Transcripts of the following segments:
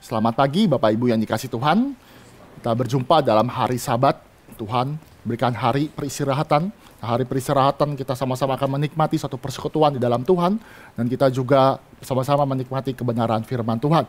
Selamat pagi Bapak Ibu yang dikasihi Tuhan. Kita berjumpa dalam hari Sabat. Tuhan berikan hari peristirahatan. Hari peristirahatan kita sama-sama akan menikmati suatu persekutuan di dalam Tuhan. Dan kita juga sama-sama menikmati kebenaran firman Tuhan.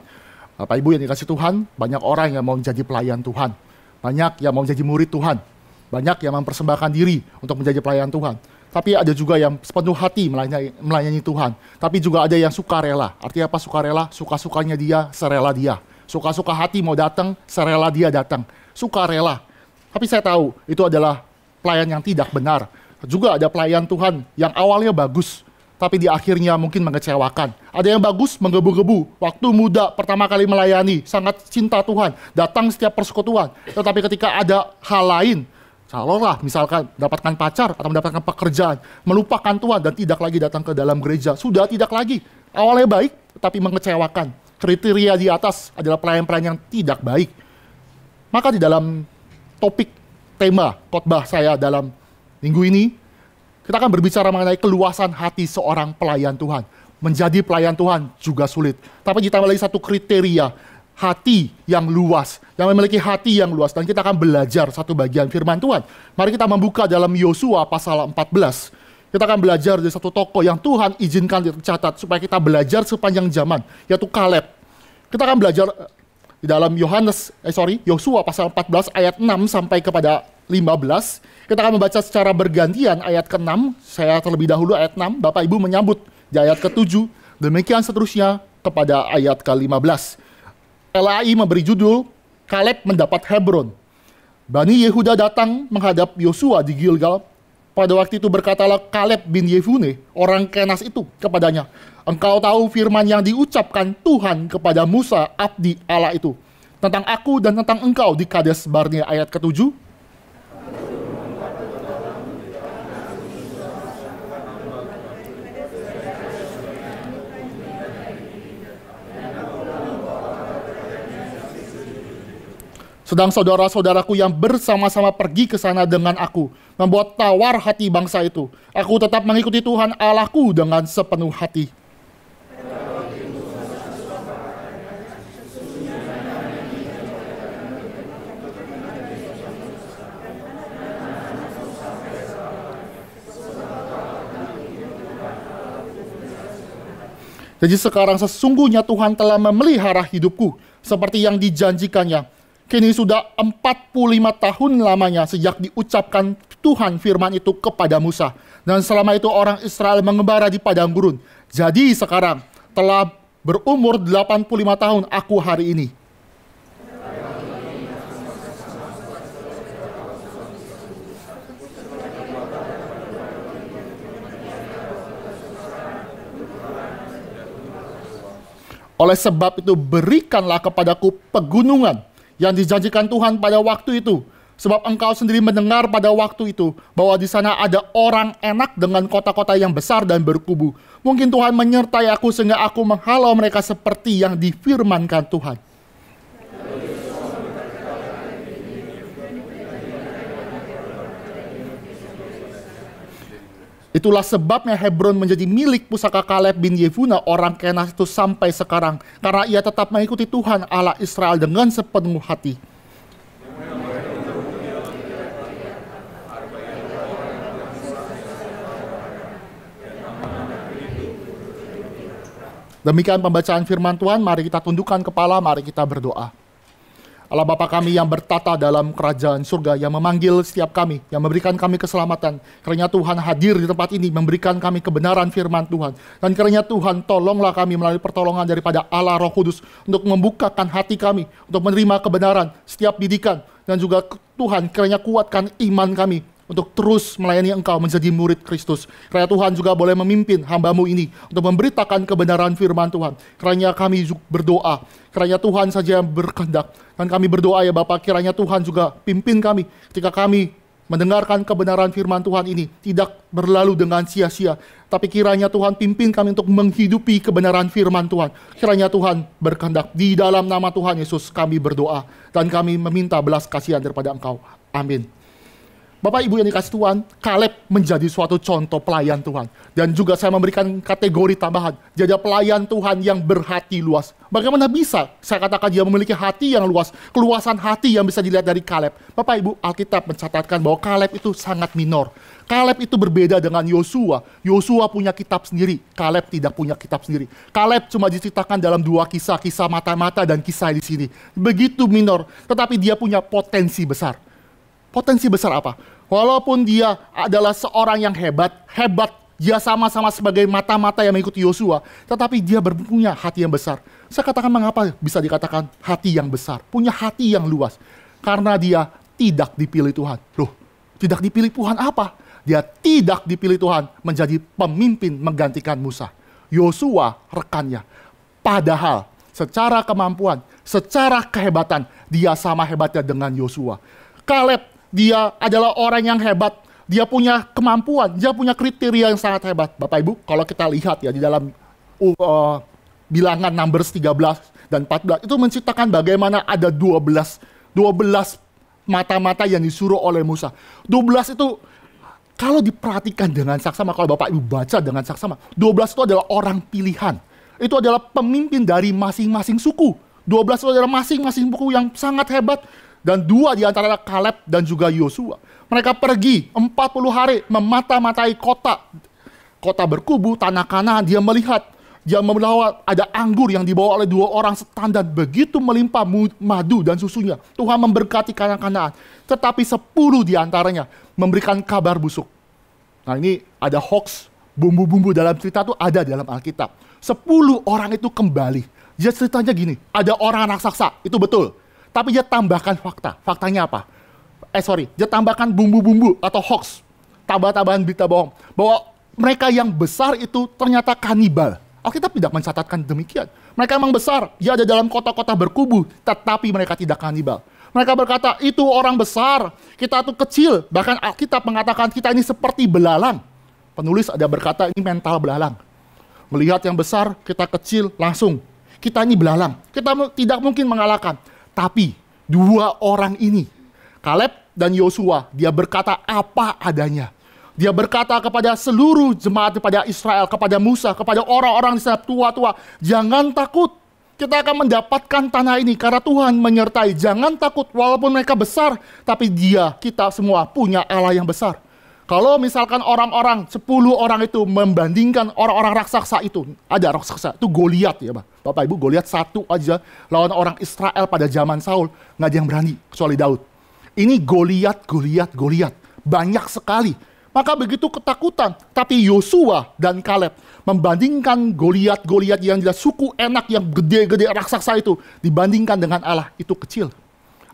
Bapak Ibu yang dikasihi Tuhan, banyak orang yang mau menjadi pelayan Tuhan. Banyak yang mau menjadi murid Tuhan. Banyak yang mempersembahkan diri untuk menjadi pelayan Tuhan. Tapi ada juga yang sepenuh hati melayani Tuhan. Tapi juga ada yang sukarela. Artinya apa sukarela? Suka-sukanya dia, serela dia. Suka-suka hati mau datang, serela dia datang. Sukarela. Tapi saya tahu itu adalah pelayan yang tidak benar. Juga ada pelayan Tuhan yang awalnya bagus, tapi di akhirnya mungkin mengecewakan. Ada yang bagus, menggebu-gebu. Waktu muda pertama kali melayani, sangat cinta Tuhan. Datang setiap persekutuan. Tetapi ketika ada hal lain, calonlah misalkan dapatkan pacar atau mendapatkan pekerjaan, melupakan Tuhan dan tidak lagi datang ke dalam gereja. Sudah tidak lagi. Awalnya baik, tapi mengecewakan. Kriteria di atas adalah pelayan-pelayan yang tidak baik. Maka di dalam topik tema khotbah saya dalam minggu ini, kita akan berbicara mengenai keluasan hati seorang pelayan Tuhan. Menjadi pelayan Tuhan juga sulit. Tapi ditambah lagi satu kriteria, hati yang luas, yang memiliki hati yang luas. Dan kita akan belajar satu bagian firman Tuhan. Mari kita membuka dalam Yosua pasal 14. Kita akan belajar dari satu tokoh yang Tuhan izinkan dicatat supaya kita belajar sepanjang zaman, yaitu Kaleb. Kita akan belajar di dalam Yosua pasal 14 ayat 6 sampai kepada 15. Kita akan membaca secara bergantian ayat ke-6. Saya terlebih dahulu ayat 6, Bapak Ibu menyambut di ayat ke-7. Demikian seterusnya kepada ayat ke-15. LAI memberi judul Kaleb mendapat Hebron. Bani Yehuda datang menghadap Yosua di Gilgal. Pada waktu itu berkatalah Kaleb bin Yefune, orang Kenas itu kepadanya, engkau tahu firman yang diucapkan Tuhan kepada Musa, abdi Allah itu, tentang aku dan tentang engkau di Kades Barnea. Ayat ke-7. Sedang saudara-saudaraku yang bersama-sama pergi ke sana dengan aku, membuat tawar hati bangsa itu. Aku tetap mengikuti Tuhan Allahku dengan sepenuh hati. Jadi sekarang sesungguhnya Tuhan telah memelihara hidupku seperti yang dijanjikannya. Kini sudah 45 tahun lamanya sejak diucapkan Tuhan firman itu kepada Musa. Dan selama itu orang Israel mengembara di padang gurun. Jadi sekarang telah berumur 85 tahun aku hari ini. Oleh sebab itu berikanlah kepadaku pegunungan yang dijanjikan Tuhan pada waktu itu. Sebab engkau sendiri mendengar pada waktu itu bahwa di sana ada orang enak dengan kota-kota yang besar dan berkubu. Mungkin Tuhan menyertai aku sehingga aku menghalau mereka seperti yang difirmankan Tuhan. Itulah sebabnya Hebron menjadi milik pusaka Kaleb bin Yefune orang Kenas itu sampai sekarang. Karena ia tetap mengikuti Tuhan Allah Israel dengan sepenuh hati. Demikian pembacaan firman Tuhan. Mari kita tundukkan kepala, mari kita berdoa. Allah Bapa kami yang bertata dalam kerajaan surga, yang memanggil setiap kami, yang memberikan kami keselamatan. Kiranya Tuhan hadir di tempat ini, memberikan kami kebenaran firman Tuhan. Dan kiranya Tuhan tolonglah kami melalui pertolongan daripada Allah Roh Kudus untuk membukakan hati kami, untuk menerima kebenaran, setiap didikan. Dan juga Tuhan kiranya kuatkan iman kami untuk terus melayani Engkau menjadi murid Kristus. Kiranya Tuhan juga boleh memimpin hamba-Mu ini untuk memberitakan kebenaran firman Tuhan. Kiranya kami berdoa, kiranya Tuhan saja yang berkehendak. Dan kami berdoa ya Bapa, kiranya Tuhan juga pimpin kami ketika kami mendengarkan kebenaran firman Tuhan ini. Tidak berlalu dengan sia-sia, tapi kiranya Tuhan pimpin kami untuk menghidupi kebenaran firman Tuhan. Kiranya Tuhan berkehendak. Di dalam nama Tuhan Yesus kami berdoa. Dan kami meminta belas kasihan daripada Engkau. Amin. Bapak Ibu yang dikasih Tuhan, Kaleb menjadi suatu contoh pelayan Tuhan. Dan juga saya memberikan kategori tambahan, jadi pelayan Tuhan yang berhati luas. Bagaimana bisa saya katakan dia memiliki hati yang luas, keluasan hati yang bisa dilihat dari Kaleb. Bapak Ibu, Alkitab mencatatkan bahwa Kaleb itu sangat minor. Kaleb itu berbeda dengan Yosua. Yosua punya kitab sendiri, Kaleb tidak punya kitab sendiri. Kaleb cuma diceritakan dalam 2 kisah, kisah mata-mata dan kisah di sini. Begitu minor, tetapi dia punya potensi besar. Potensi besar apa? Walaupun dia adalah seorang yang hebat, dia sama-sama sebagai mata-mata yang mengikuti Yosua, tetapi dia punya hati yang besar. Saya katakan mengapa bisa dikatakan hati yang besar, punya hati yang luas. Karena dia tidak dipilih Tuhan. Loh, tidak dipilih Tuhan apa? Dia tidak dipilih Tuhan menjadi pemimpin menggantikan Musa. Yosua rekannya. Padahal secara kemampuan, secara kehebatan, dia sama hebatnya dengan Yosua. Kaleb, dia adalah orang yang hebat. Dia punya kemampuan, dia punya kriteria yang sangat hebat. Bapak Ibu, kalau kita lihat ya di dalam bilangan Numbers 13 dan 14, itu menceritakan bagaimana ada 12 mata-mata yang disuruh oleh Musa. 12 itu kalau diperhatikan dengan saksama, kalau Bapak Ibu baca dengan saksama, 12 itu adalah orang pilihan. Itu adalah pemimpin dari masing-masing suku. 12 itu adalah masing-masing suku yang sangat hebat. Dan 2 di antara Kaleb dan juga Yosua. Mereka pergi 40 hari memata-matai kota. Kota berkubu, tanah Kanaan. Dia melihat, dia membawa ada anggur yang dibawa oleh 2 orang setandan. Begitu melimpah madu dan susunya. Tuhan memberkati tanah Kanaan. Tetapi 10 di antaranya memberikan kabar busuk. Nah, ini ada hoax, bumbu-bumbu dalam cerita itu ada dalam Alkitab. 10 orang itu kembali. Dia ceritanya gini, ada orang raksasa, itu betul. Tapi dia tambahkan fakta. Faktanya apa? Dia tambahkan bumbu-bumbu atau hoax. Tambah-tambahan berita bohong. Bahwa mereka yang besar itu ternyata kanibal. Alkitab tidak mencatatkan demikian. Mereka memang besar. Dia ada dalam kota-kota berkubu. Tetapi mereka tidak kanibal. Mereka berkata, itu orang besar. Kita tuh kecil. Bahkan Alkitab mengatakan kita ini seperti belalang. Penulis ada berkata ini mental belalang. Melihat yang besar, kita kecil, langsung. Kita ini belalang. Kita tidak mungkin mengalahkan. Tapi 2 orang ini, Kaleb dan Yosua, dia berkata apa adanya. Dia berkata kepada seluruh jemaat, kepada Israel, kepada Musa, kepada orang-orang di sana tua-tua, jangan takut. Kita akan mendapatkan tanah ini karena Tuhan menyertai. Jangan takut walaupun mereka besar, tapi kita semua punya Allah yang besar. Kalau misalkan orang-orang, 10 orang itu membandingkan orang-orang raksasa itu, ada raksasa, itu Goliat ya Bapak Ibu, Goliat satu aja lawan orang Israel pada zaman Saul, nggak ada yang berani, kecuali Daud. Ini Goliat, banyak sekali. Maka begitu ketakutan, tapi Yosua dan Kaleb membandingkan Goliat yang jelas suku enak yang gede-gede raksasa itu, dibandingkan dengan Allah, itu kecil.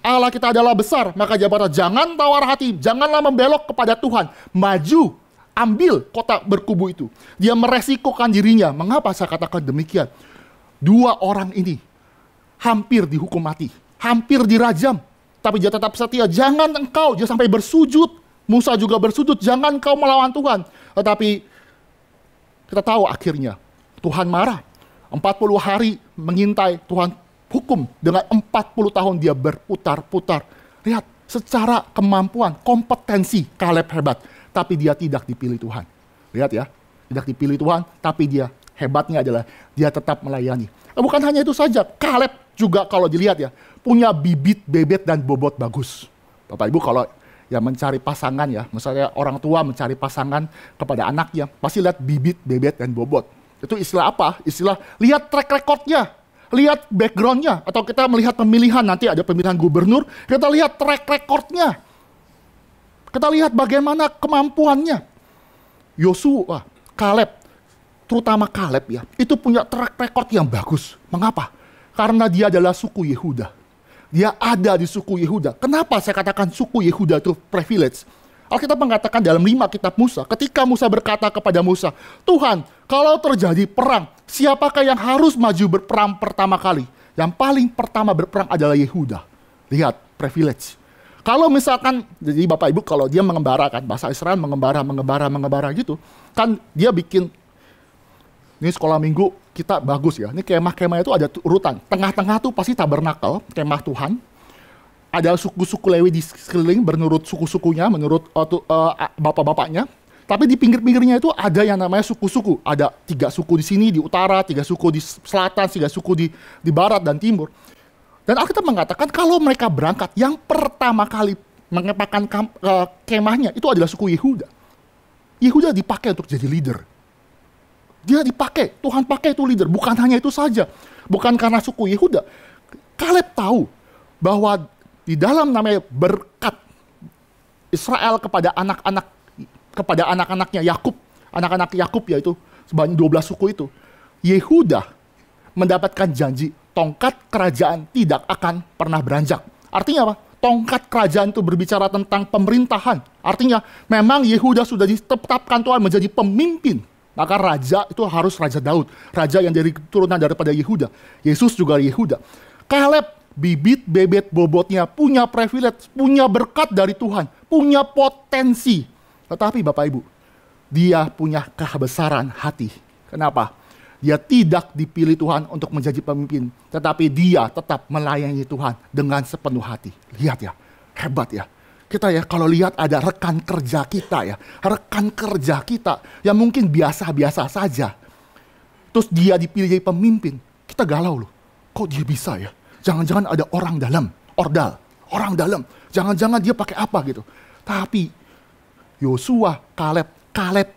Allah kita adalah besar, maka dia berkata, jangan tawar hati, janganlah membelok kepada Tuhan. Maju, ambil kota berkubu itu. Dia meresikokan dirinya. Mengapa saya katakan demikian? 2 orang ini hampir dihukum mati, hampir dirajam. Tapi dia tetap setia, jangan engkau, dia sampai bersujud. Musa juga bersujud, jangan engkau melawan Tuhan. Tetapi kita tahu akhirnya, Tuhan marah. 40 hari mengintai, Tuhan hukum dengan 40 tahun dia berputar-putar. Lihat, secara kemampuan, kompetensi Kaleb hebat, tapi dia tidak dipilih Tuhan. Lihat ya, tidak dipilih Tuhan, tapi dia hebatnya adalah dia tetap melayani. Bukan hanya itu saja, Kaleb juga kalau dilihat ya, punya bibit, bebet, dan bobot bagus. Bapak Ibu kalau ya mencari pasangan ya, misalnya orang tua mencari pasangan kepada anaknya, pasti lihat bibit, bebet, dan bobot. Itu istilah apa? Istilah lihat track recordnya. Lihat backgroundnya, atau kita melihat pemilihan, nanti ada pemilihan gubernur, kita lihat track recordnya. Kita lihat bagaimana kemampuannya. Yosua, Kaleb, terutama Kaleb ya, itu punya track record yang bagus. Mengapa? Karena dia adalah suku Yehuda. Dia ada di suku Yehuda. Kenapa saya katakan suku Yehuda itu privilege? Alkitab mengatakan dalam 5 kitab Musa, ketika Musa berkata kepada Musa, Tuhan, kalau terjadi perang, siapakah yang harus maju berperang pertama kali? Yang paling pertama berperang adalah Yehuda. Lihat, privilege. Kalau misalkan, jadi Bapak Ibu kalau dia mengembara kan, bahasa Israel mengembara gitu, kan dia bikin, ini sekolah minggu kita bagus ya, ini kemah-kemah itu ada urutan. Tengah-tengah tuh pasti tabernakel, kemah Tuhan. ada suku-suku Lewi di sekeliling menurut suku-sukunya, menurut bapak-bapaknya. Tapi di pinggir-pinggirnya itu ada yang namanya suku-suku. Ada 3 suku di sini, di utara, 3 suku di selatan, 3 suku di barat dan timur. Dan Alkitab mengatakan kalau mereka berangkat, yang pertama kali mengepakkan kemahnya itu adalah suku Yehuda. Yehuda dipakai untuk jadi leader. Dia dipakai, Tuhan pakai itu leader. Bukan hanya itu saja. Bukan karena suku Yehuda. Kaleb tahu bahwa di dalam namanya berkat Israel kepada anak-anaknya Yakub, anak-anak Yakub yaitu sebanyak 12 suku itu, Yehuda mendapatkan janji tongkat kerajaan tidak akan pernah beranjak. Artinya apa? Tongkat kerajaan itu berbicara tentang pemerintahan. Artinya memang Yehuda sudah ditetapkan Tuhan menjadi pemimpin. Maka raja itu harus Raja Daud, raja yang dari keturunan daripada Yehuda. Yesus juga Yehuda. Kaleb, bibit bebet bobotnya, punya privilege, punya berkat dari Tuhan, punya potensi. Tetapi Bapak Ibu, dia punya kebesaran hati. Kenapa? Dia tidak dipilih Tuhan untuk menjadi pemimpin, tetapi dia tetap melayani Tuhan dengan sepenuh hati. Lihat ya, hebat ya. Kita ya kalau lihat ada rekan kerja kita ya, rekan kerja kita yang mungkin biasa-biasa saja. Terus dia dipilih jadi pemimpin, kita galau loh. Kok dia bisa ya? Jangan-jangan ada orang dalam, ordal, orang dalam. Jangan-jangan dia pakai apa gitu. Tapi Yosua, Kaleb,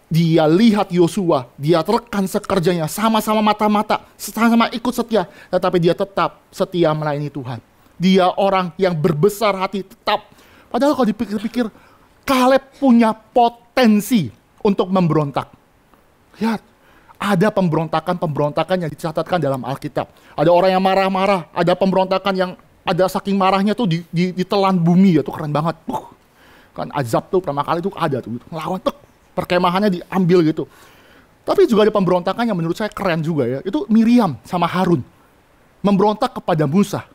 dia lihat Yosua, dia rekan sekerjanya, sama-sama mata-mata, sama-sama ikut setia. Tetapi dia tetap setia melayani Tuhan. Dia orang yang berbesar hati tetap. Padahal kalau dipikir-pikir, Kaleb punya potensi untuk memberontak. Lihat, ada pemberontakan yang dicatatkan dalam Alkitab. Ada orang yang marah-marah, ada pemberontakan yang ada saking marahnya tuh ditelan bumi, ya tuh keren banget. Kan azab tuh pertama kali tuh ada tuh, ngelawan tuh, perkemahannya diambil gitu. Tapi juga ada pemberontakan yang menurut saya keren juga ya, itu Miriam sama Harun. Memberontak kepada Musa.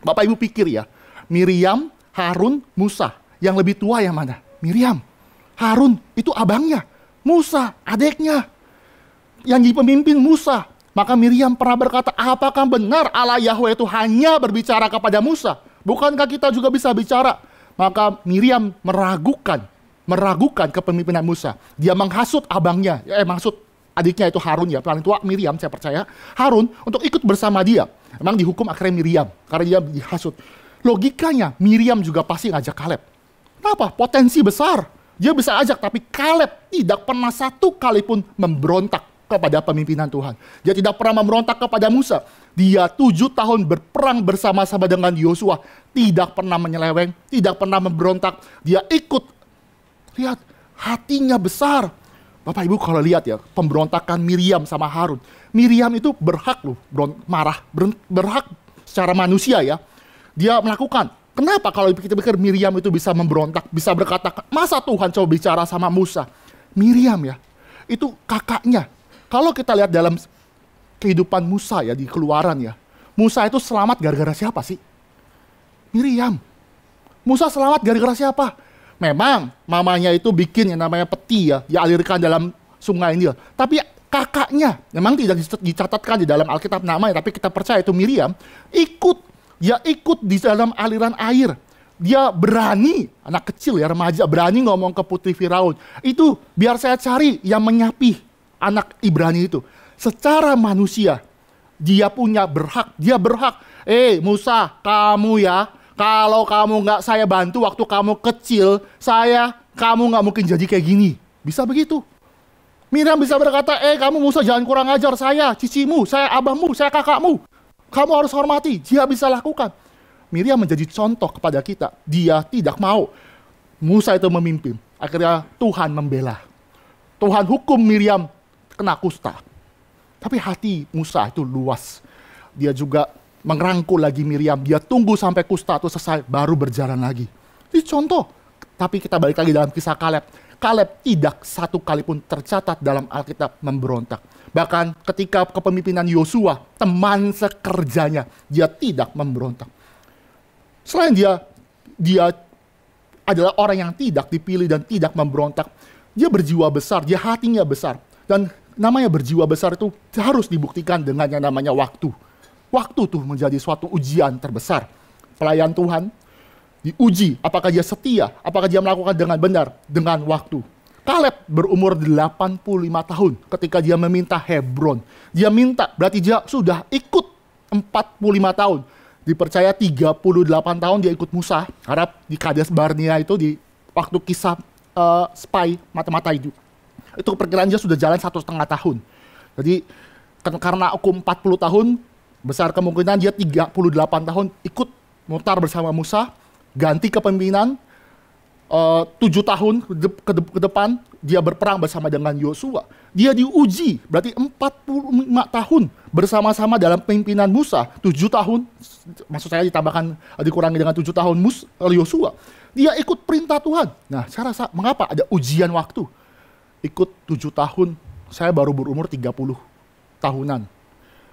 Bapak Ibu pikir ya, Miriam, Harun, Musa. Yang lebih tua yang mana? Miriam. Harun itu abangnya. Musa adiknya. Yang jadi pemimpin Musa. Maka Miriam pernah berkata, apakah benar Allah Yahweh itu hanya berbicara kepada Musa? Bukankah kita juga bisa bicara? Maka Miriam meragukan kepemimpinan Musa. Dia menghasut abangnya. Maksud adiknya itu Harun ya. Paling tua Miriam saya percaya. Harun untuk ikut bersama dia. Memang dihukum akhirnya Miriam. Karena dia dihasut. Logikanya Miriam juga pasti ngajak Kaleb. Kenapa? Potensi besar. Dia bisa ajak, tapi Kaleb tidak pernah satu kali pun memberontak kepada pemimpinan Tuhan. Dia tidak pernah memberontak kepada Musa. Dia 7 tahun berperang bersama-sama dengan Yosua. Tidak pernah menyeleweng, tidak pernah memberontak. Dia ikut. Lihat, hatinya besar. Bapak Ibu kalau lihat ya, pemberontakan Miriam sama Harun. Miriam itu berhak loh, marah. Berhak secara manusia ya. Dia melakukan. Kenapa kalau kita pikir Miriam itu bisa memberontak, bisa berkata, masa Tuhan coba bicara sama Musa? Miriam ya, itu kakaknya. Kalau kita lihat dalam kehidupan Musa ya, di Keluaran ya, Musa itu selamat gara-gara siapa sih? Miriam. Musa selamat gara-gara siapa? Memang mamanya itu bikin yang namanya peti ya, dialirkan dalam sungai Nil. Tapi kakaknya, memang tidak dicatatkan di dalam Alkitab namanya, tapi kita percaya itu Miriam, dia ikut di dalam aliran air. Dia berani, anak kecil ya, remaja, berani ngomong ke putri Firaun. Itu biar saya cari yang menyapi anak Ibrani itu. Secara manusia, dia berhak. Musa, kamu ya, kalau kamu nggak saya bantu waktu kamu kecil, kamu nggak mungkin jadi kayak gini. Bisa begitu. Miriam bisa berkata, kamu Musa jangan kurang ajar saya, cicimu, saya abahmu, saya kakakmu. Kamu harus hormati, dia bisa lakukan. Miriam menjadi contoh kepada kita. Dia tidak mau Musa itu memimpin. Akhirnya Tuhan membela. Tuhan hukum Miriam kena kusta. Tapi hati Musa itu luas. Dia juga merangkul lagi Miriam. Dia tunggu sampai kusta itu selesai, baru berjalan lagi. Ini contoh. Tapi kita balik lagi dalam kisah Kaleb. Kaleb tidak satu kali pun tercatat dalam Alkitab memberontak. Bahkan ketika kepemimpinan Yosua, teman sekerjanya, dia tidak memberontak. Selain dia adalah orang yang tidak dipilih dan tidak memberontak, dia berjiwa besar, dia hatinya besar. Dan namanya berjiwa besar itu harus dibuktikan dengan yang namanya waktu. Waktu tuh menjadi suatu ujian terbesar. pelayan Tuhan, diuji apakah dia setia, apakah dia melakukan dengan benar, dengan waktu. Kaleb berumur 85 tahun ketika dia meminta Hebron. Dia minta, berarti dia sudah ikut 45 tahun. Dipercaya 38 tahun dia ikut Musa, harap di Kades Barnea itu di waktu kisah spy mata-mata itu. Itu perkiraan dia sudah jalan 1,5 tahun. Jadi karena aku 40 tahun, besar kemungkinan dia 38 tahun ikut mutar bersama Musa, ganti kepemimpinan, 7 tahun ke depan dia berperang bersama dengan Yosua. Dia diuji, berarti 45 tahun bersama-sama dalam pimpinan Musa. 7 tahun, maksud saya dikurangi dengan 7 tahun Yosua. Dia ikut perintah Tuhan. Nah, saya rasa mengapa ada ujian waktu? Ikut 7 tahun, saya baru berumur 30 tahunan.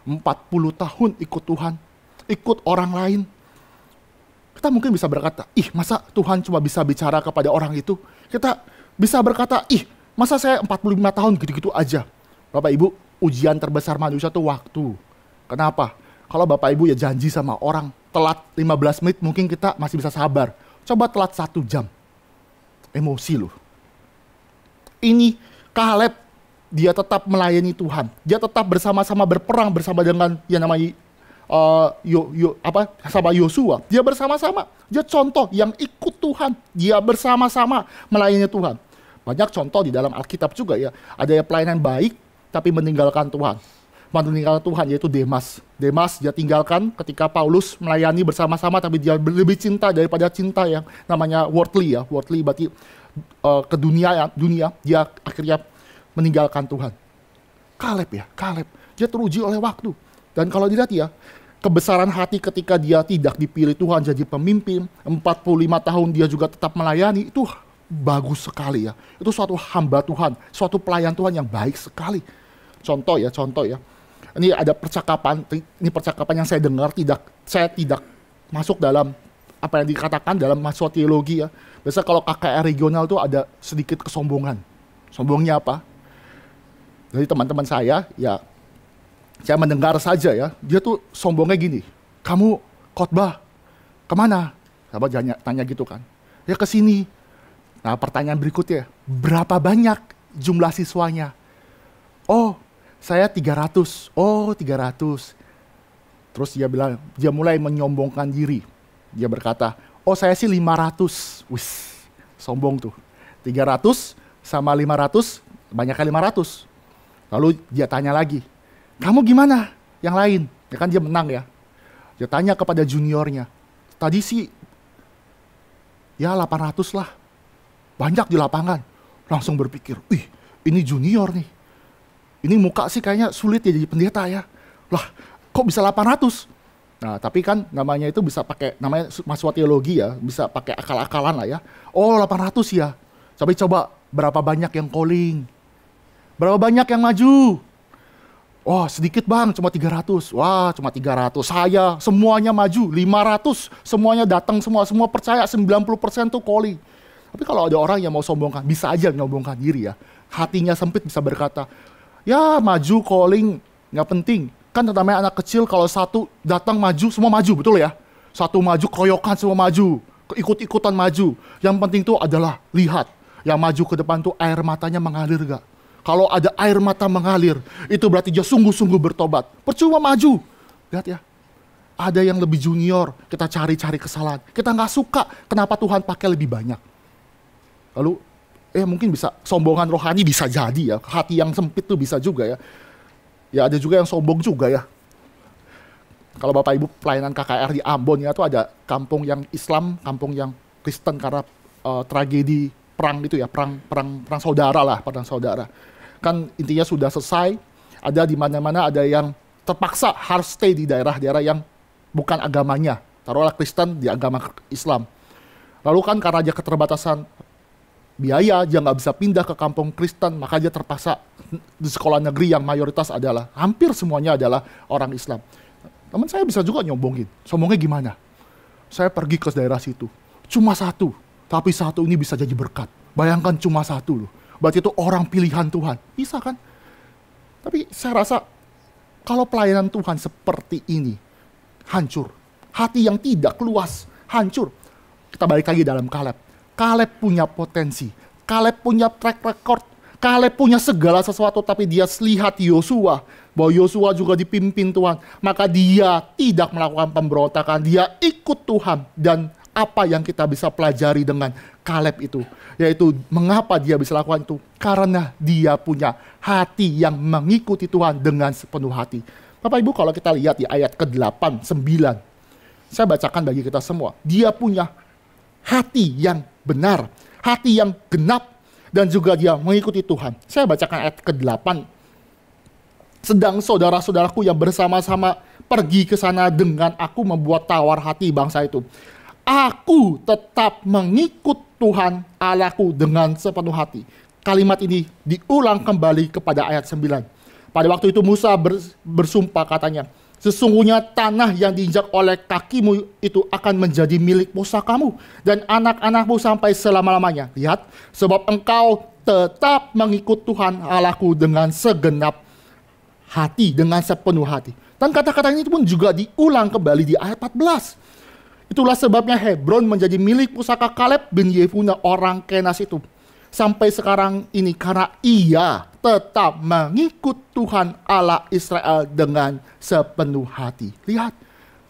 40 tahun ikut Tuhan, ikut orang lain. Kita mungkin bisa berkata, masa Tuhan cuma bisa bicara kepada orang itu? Kita bisa berkata, masa saya 45 tahun gitu-gitu aja? Bapak Ibu, ujian terbesar manusia itu waktu. Kenapa? Kalau Bapak Ibu ya janji sama orang, telat 15 menit mungkin kita masih bisa sabar. Coba telat 1 jam. Emosi loh. Ini Kaleb, dia tetap melayani Tuhan. Dia tetap bersama-sama berperang bersama dengan yang namanya sama Yosua. Dia bersama-sama. Dia contoh yang ikut Tuhan. Dia bersama-sama melayani Tuhan. Banyak contoh di dalam Alkitab juga ya. Ada yang pelayanan baik tapi meninggalkan Tuhan. Meninggalkan Tuhan yaitu Demas. Demas dia tinggalkan ketika Paulus melayani bersama-sama, tapi dia lebih cinta daripada cinta yang namanya worldly ya. Worldly berarti ke dunia dia akhirnya meninggalkan Tuhan. Kaleb. Dia teruji oleh waktu. Dan kalau dilihat ya, kebesaran hati ketika dia tidak dipilih Tuhan jadi pemimpin, 45 tahun dia juga tetap melayani, itu bagus sekali ya. Itu suatu hamba Tuhan, suatu pelayan Tuhan yang baik sekali. Contoh ya. Ini ada percakapan yang saya dengar, saya tidak masuk dalam apa yang dikatakan dalam mahasiswa teologi ya. Biasa kalau KKR regional tuh ada sedikit kesombongan. Sombongnya apa? Dari teman-teman saya, ya saya mendengar saja ya, dia tuh sombongnya gini, kamu khotbah kemana? Sahabat tanya gitu kan, ya ke sini. Nah pertanyaan berikutnya, berapa banyak jumlah siswanya? Oh saya 300, 300. Terus dia mulai menyombongkan diri. Dia berkata, oh saya sih 500. Wis, sombong tuh. 300 sama 500, banyaknya 500. Lalu dia tanya lagi, kamu gimana? Yang lain, ya kan dia menang ya. Dia tanya kepada juniornya, tadi sih ya 800 lah. Banyak di lapangan. Langsung berpikir, ini junior nih. Ini muka sih kayaknya sulit ya jadi pendeta ya. Lah, kok bisa 800? Nah, tapi kan namanya itu bisa pakai, namanya mahasiswa teologi ya, bisa pakai akal-akalan lah ya. Oh, 800 ya. Tapi coba berapa banyak yang calling? Berapa banyak yang maju? Oh sedikit bang, cuma 300. Wah cuma 300. Saya semuanya maju, 500. Semuanya datang, semua percaya, 90% tuh calling. Tapi kalau ada orang yang mau sombongkan, bisa aja menyombongkan diri ya. Hatinya sempit bisa berkata, ya maju calling, nggak penting. Kan namanya anak kecil kalau satu datang maju, semua maju, betul ya? Satu maju, keroyokan semua maju. Ikut-ikutan maju. Yang penting tuh adalah lihat. Yang maju ke depan tuh air matanya mengalir gak? Kalau ada air mata mengalir, itu berarti dia sungguh-sungguh bertobat. Percuma maju. Lihat ya, ada yang lebih junior, kita cari-cari kesalahan. Kita nggak suka, kenapa Tuhan pakai lebih banyak. Lalu, mungkin bisa, sombongan rohani bisa jadi ya. Hati yang sempit tuh bisa juga ya. Ya ada juga yang sombong juga ya. Kalau Bapak Ibu pelayanan KKR di Ambon ya, itu ada kampung yang Islam, kampung yang Kristen karena tragedi perang itu ya, perang saudara lah, perang saudara. Kan intinya sudah selesai, ada di mana-mana ada yang terpaksa harus stay di daerah-daerah yang bukan agamanya. Taruhlah Kristen di agama Islam. Lalu kan karena dia keterbatasan biaya, dia nggak bisa pindah ke kampung Kristen, maka dia terpaksa di sekolah negeri yang mayoritas adalah, hampir semuanya adalah orang Islam. Teman saya bisa juga nyombongin, sombongnya gimana? Saya pergi ke daerah situ, cuma satu, tapi satu ini bisa jadi berkat. Bayangkan cuma satu loh, berarti itu orang pilihan Tuhan, bisa kan? Tapi saya rasa, kalau pelayanan Tuhan seperti ini, hancur. hati yang tidak luas, hancur. Kita balik lagi dalam Kaleb. Kaleb punya potensi, Kaleb punya track record, Kaleb punya segala sesuatu, tapi dia lihat Yosua, bahwa Yosua juga dipimpin Tuhan. Maka dia tidak melakukan pemberontakan, dia ikut Tuhan. Dan apa yang kita bisa pelajari dengan Kaleb itu, yaitu mengapa dia bisa lakukan itu? Karena dia punya hati yang mengikuti Tuhan dengan sepenuh hati. Bapak Ibu, kalau kita lihat di ayat ke-8, 9, saya bacakan bagi kita semua. Dia punya hati yang benar, hati yang genap, dan juga dia mengikuti Tuhan. Saya bacakan ayat ke-8. Sedang saudara-saudaraku yang bersama-sama pergi ke sana dengan aku membuat tawar hati bangsa itu. Aku tetap mengikut Tuhan Allahku dengan sepenuh hati. Kalimat ini diulang kembali kepada ayat 9. Pada waktu itu Musa bersumpah katanya, sesungguhnya tanah yang diinjak oleh kakimu itu akan menjadi milik pusakamu dan anak-anakmu sampai selama-lamanya. Lihat, sebab engkau tetap mengikut Tuhan Allahku dengan segenap hati, dengan sepenuh hati. Dan kata-kata ini pun juga diulang kembali di ayat 14. Itulah sebabnya Hebron menjadi milik pusaka Kaleb bin Yefune orang Kenas itu. Sampai sekarang ini karena ia tetap mengikut Tuhan Allah Israel dengan sepenuh hati. Lihat,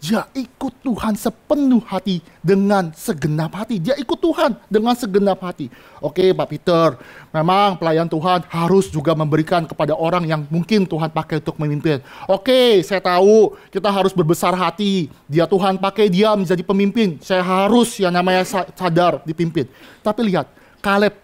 dia ikut Tuhan sepenuh hati dengan segenap hati. Dia ikut Tuhan dengan segenap hati. Oke Pak Peter, memang pelayan Tuhan harus juga memberikan kepada orang yang mungkin Tuhan pakai untuk memimpin. Oke, saya tahu kita harus berbesar hati. Dia Tuhan pakai dia menjadi pemimpin. Saya harus yang namanya sadar dipimpin. Tapi lihat, Kaleb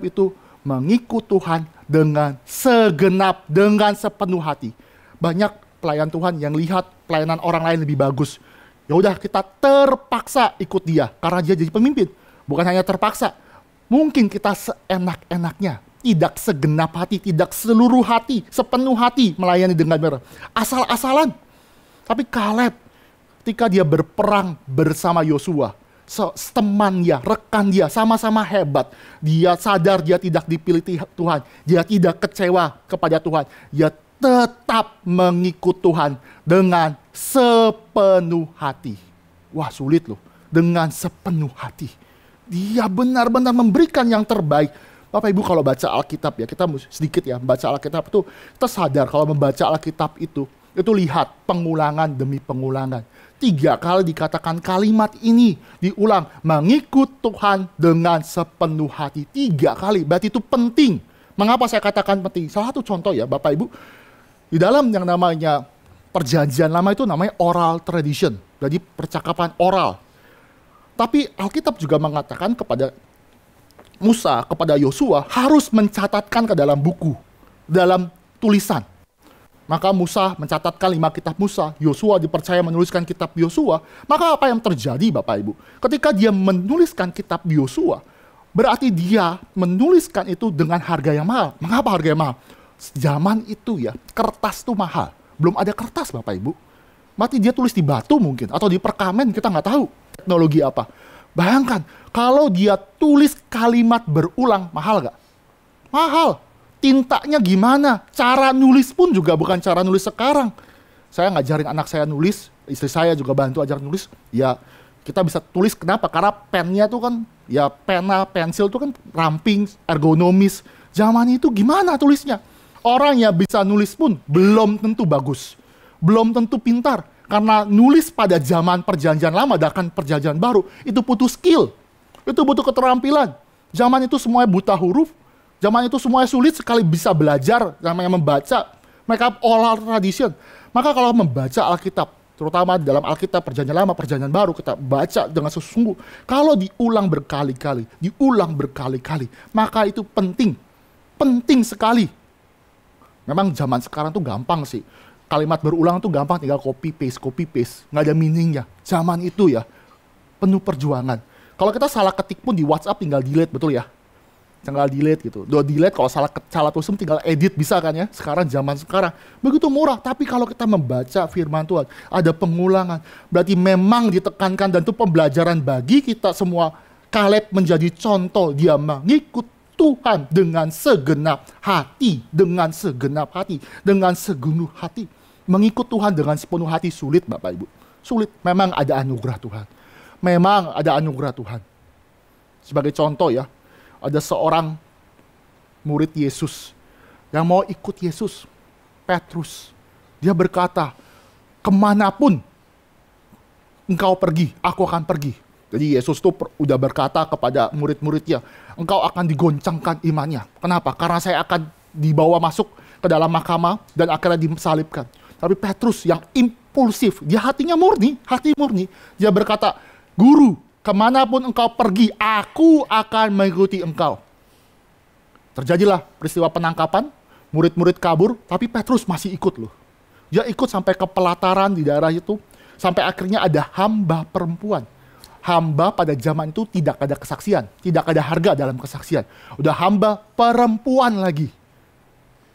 itu mengikut Tuhan dengan segenap, dengan sepenuh hati. Banyak pelayan Tuhan yang lihat pelayanan orang lain lebih bagus. Ya udah, kita terpaksa ikut dia karena dia jadi pemimpin. Bukan hanya terpaksa, mungkin kita seenak-enaknya, tidak segenap hati, tidak seluruh hati, sepenuh hati melayani dengan benar. Asal-asalan. Tapi Kaleb, ketika dia berperang bersama Yosua, temannya, rekan dia, sama-sama hebat. Dia sadar dia tidak dipilih Tuhan. Dia tidak kecewa kepada Tuhan. Dia tetap mengikut Tuhan dengan sepenuh hati. Wah, sulit loh. Dengan sepenuh hati. Dia benar-benar memberikan yang terbaik. Bapak Ibu kalau baca Alkitab ya, kita sedikit ya, baca Alkitab itu, kita sadar kalau membaca Alkitab itu lihat pengulangan demi pengulangan. 3 kali dikatakan kalimat ini diulang, mengikut Tuhan dengan sepenuh hati. 3 kali, berarti itu penting. Mengapa saya katakan penting? Salah satu contoh ya Bapak Ibu, di dalam yang namanya perjanjian lama itu namanya oral tradition, jadi percakapan oral. Tapi Alkitab juga mengatakan kepada Musa, kepada Yosua harus mencatatkan ke dalam buku, dalam tulisan. Maka Musa mencatatkan 5 kitab Musa, Yosua dipercaya menuliskan kitab Yosua. Maka apa yang terjadi Bapak Ibu? Ketika dia menuliskan kitab Yosua, berarti dia menuliskan itu dengan harga yang mahal. Mengapa harga yang mahal? Zaman itu ya, kertas itu mahal. Belum ada kertas Bapak Ibu. Berarti dia tulis di batu mungkin, atau di perkamen, kita nggak tahu teknologi apa. Bayangkan, kalau dia tulis kalimat berulang, mahal nggak? Mahal. Tintanya gimana? Cara nulis pun juga bukan cara nulis sekarang. Saya ngajarin anak saya nulis, istri saya juga bantu ajar nulis. Ya, kita bisa tulis kenapa? Karena pennya tuh kan, ya pena, pensil tuh kan ramping, ergonomis. Zaman itu gimana tulisnya? Orang yang bisa nulis pun belum tentu bagus. Belum tentu pintar. Karena nulis pada zaman perjanjian lama dan perjanjian baru, itu butuh skill. Itu butuh keterampilan. Zaman itu semuanya buta huruf. Zaman itu semuanya sulit sekali bisa belajar, namanya membaca. Mereka oral tradition. Maka kalau membaca Alkitab, terutama dalam Alkitab perjanjian lama, perjanjian baru, kita baca dengan sesungguh. Kalau diulang berkali-kali, maka itu penting. Penting sekali. Memang zaman sekarang tuh gampang sih. Kalimat berulang tuh gampang, tinggal copy paste. Nggak ada meaningnya. Zaman itu ya, penuh perjuangan. Kalau kita salah ketik pun di WhatsApp tinggal delete, betul ya? Tinggal delete gitu. Delete kalau salah tulis tinggal edit bisa kan ya. Zaman sekarang begitu murah. Tapi kalau kita membaca firman Tuhan, ada pengulangan. Berarti memang ditekankan dan itu pembelajaran bagi kita semua. Kaleb menjadi contoh, dia mengikut Tuhan dengan segenap hati, dengan segenap hati. Mengikut Tuhan dengan sepenuh hati sulit Bapak Ibu. Sulit. Memang ada anugerah Tuhan. Memang ada anugerah Tuhan. Sebagai contoh ya, ada seorang murid Yesus yang mau ikut Yesus, Petrus. Dia berkata, kemanapun engkau pergi, aku akan pergi. Jadi Yesus tuh udah berkata kepada murid-muridnya, engkau akan digoncangkan imannya. Kenapa? Karena saya akan dibawa masuk ke dalam mahkamah dan akhirnya disalibkan. Tapi Petrus yang impulsif, dia hatinya murni, hati murni. Dia berkata, Guru, kemanapun engkau pergi, aku akan mengikuti engkau. Terjadilah peristiwa penangkapan, murid-murid kabur, tapi Petrus masih ikut loh. Dia ikut sampai ke pelataran di daerah itu, sampai akhirnya ada hamba perempuan. Hamba pada zaman itu tidak ada kesaksian, tidak ada harga dalam kesaksian. Udah hamba perempuan lagi.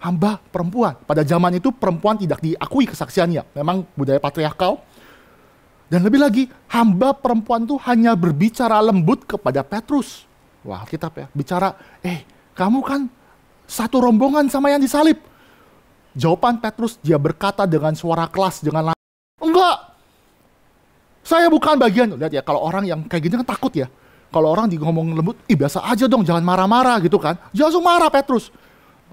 Hamba perempuan. Pada zaman itu perempuan tidak diakui kesaksiannya. Memang budaya patriarkal. Dan lebih lagi, hamba perempuan itu hanya berbicara lembut kepada Petrus. Wah, Alkitab ya. Bicara, kamu kan satu rombongan sama yang disalib. Jawaban Petrus, dia berkata dengan suara keras, dengan enggak. Saya bukan bagian. Lihat ya, kalau orang yang kayak gini kan takut ya. Kalau orang ngomong lembut, biasa aja dong, jangan marah-marah gitu kan. Dia langsung marah Petrus.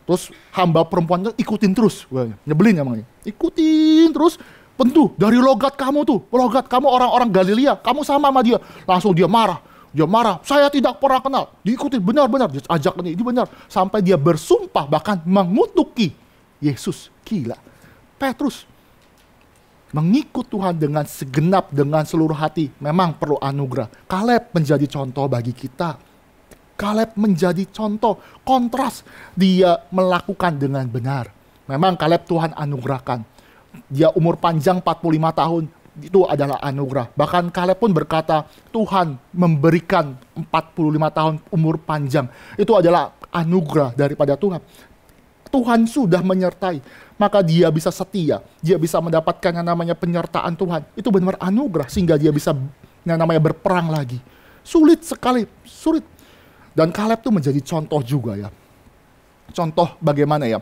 Terus hamba perempuan itu ikutin terus. Wah, nyebelin emangnya. Ikutin terus. Tentu dari logat kamu tuh. Logat kamu orang-orang Galilea. Kamu sama dia. Langsung dia marah. Dia marah. Saya tidak pernah kenal. Diikuti benar-benar. Dia ajak ini benar. Sampai dia bersumpah bahkan mengutuki Yesus. Gila. Petrus mengikut Tuhan dengan segenap, dengan seluruh hati. Memang perlu anugerah. Kaleb menjadi contoh bagi kita. Kaleb menjadi contoh, kontras. Dia melakukan dengan benar. Memang Kaleb Tuhan anugerahkan. Dia umur panjang 45 tahun, itu adalah anugerah. Bahkan Kaleb pun berkata, Tuhan memberikan 45 tahun umur panjang. Itu adalah anugerah daripada Tuhan. Tuhan sudah menyertai, maka dia bisa setia. Dia bisa mendapatkan yang namanya penyertaan Tuhan. Itu benar anugerah, sehingga dia bisa yang namanya berperang lagi. Sulit sekali, sulit. Dan Kaleb tuh menjadi contoh juga ya. Contoh bagaimana ya.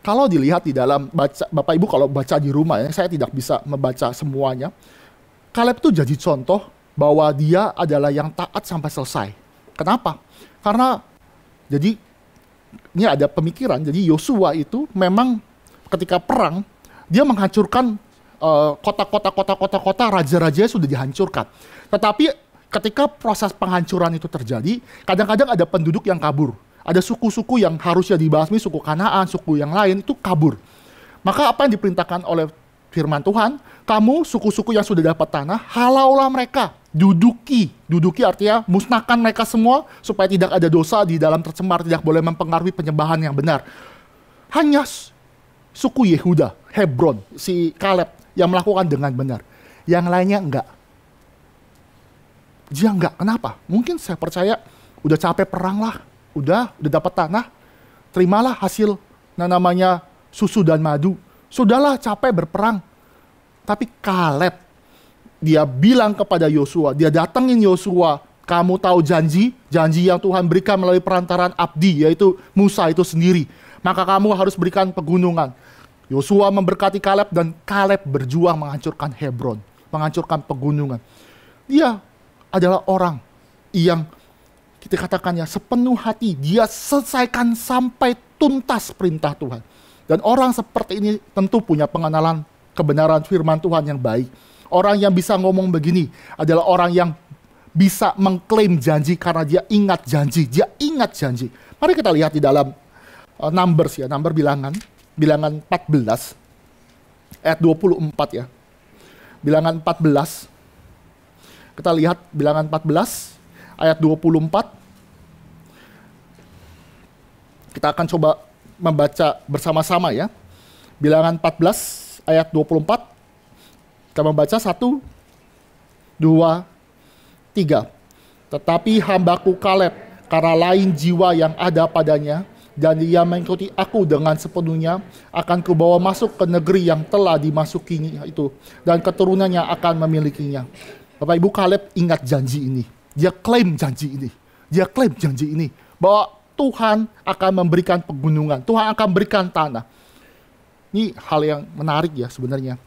Kalau dilihat di dalam, Bapak Ibu kalau baca di rumah ya, saya tidak bisa membaca semuanya. Kaleb tuh jadi contoh bahwa dia adalah yang taat sampai selesai. Kenapa? Karena, jadi ini ada pemikiran, jadi Yosua itu memang ketika perang, dia menghancurkan kota-kota, raja-raja sudah dihancurkan. Tetapi ketika proses penghancuran itu terjadi, kadang-kadang ada penduduk yang kabur. Ada suku-suku yang harusnya dibasmi, suku Kanaan, suku yang lain, itu kabur. Maka apa yang diperintahkan oleh firman Tuhan, kamu suku-suku yang sudah dapat tanah, halaulah mereka, duduki. Duduki artinya musnahkan mereka semua, supaya tidak ada dosa di dalam tercemar, tidak boleh mempengaruhi penyembahan yang benar. Hanya suku Yehuda, Hebron, si Kaleb, yang melakukan dengan benar. Yang lainnya enggak. Dia enggak, kenapa? Mungkin saya percaya udah capek perang lah, udah dapat tanah, terimalah hasil namanya susu dan madu. Sudahlah capek berperang. Tapi Kaleb, dia bilang kepada Yosua, dia datengin Yosua, kamu tahu janji yang Tuhan berikan melalui perantaran abdi, yaitu Musa itu sendiri. Maka kamu harus berikan pegunungan. Yosua memberkati Kaleb dan Kaleb berjuang menghancurkan Hebron, menghancurkan pegunungan. Dia adalah orang yang kita katakannya sepenuh hati, dia selesaikan sampai tuntas perintah Tuhan. Dan orang seperti ini tentu punya pengenalan kebenaran firman Tuhan yang baik. Orang yang bisa ngomong begini adalah orang yang bisa mengklaim janji karena dia ingat janji, dia ingat janji. Mari kita lihat di dalam Numbers ya, Number bilangan 14 ayat 24 ya. Bilangan 14. Kita lihat bilangan 14 ayat 24. Kita akan coba membaca bersama-sama ya. Bilangan 14 ayat 24. Kita membaca 1, 2, 3. Tetapi hambaku Kaleb, karena lain jiwa yang ada padanya, dan ia mengikuti aku dengan sepenuhnya, akan kubawa masuk ke negeri yang telah dimasukinya itu, dan keturunannya akan memilikinya. Bapak Ibu, Kaleb ingat janji ini. Dia klaim janji ini. Dia klaim janji ini. Bahwa Tuhan akan memberikan pegunungan. Tuhan akan berikan tanah. Ini hal yang menarik ya sebenarnya.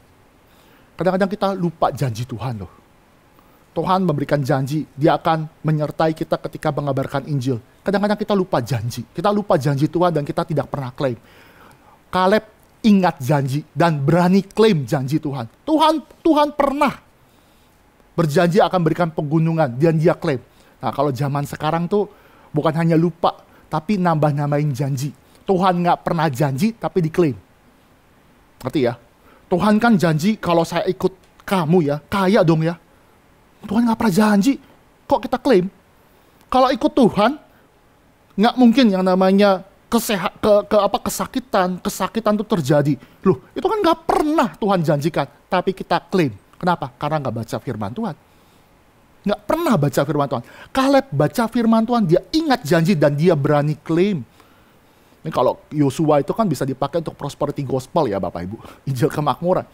Kadang-kadang kita lupa janji Tuhan loh. Tuhan memberikan janji, dia akan menyertai kita ketika mengabarkan Injil. Kadang-kadang kita lupa janji. Kita lupa janji Tuhan dan kita tidak pernah klaim. Kaleb ingat janji dan berani klaim janji Tuhan. Tuhan pernah berjanji akan berikan pegunungan dan dia klaim. Nah kalau zaman sekarang tuh bukan hanya lupa, tapi nambah-nambahin janji. Tuhan nggak pernah janji, tapi diklaim. Ngerti ya? Tuhan kan janji kalau saya ikut kamu ya, kaya dong ya. Tuhan nggak pernah janji, kok kita klaim? Kalau ikut Tuhan, nggak mungkin yang namanya kesakitan itu terjadi. Loh, itu kan nggak pernah Tuhan janjikan, tapi kita klaim. Kenapa? Karena nggak baca firman Tuhan. Nggak pernah baca firman Tuhan. Kaleb baca firman Tuhan, dia ingat janji dan dia berani klaim. Ini kalau Yosua itu kan bisa dipakai untuk prosperity gospel ya Bapak Ibu. Injil kemakmuran.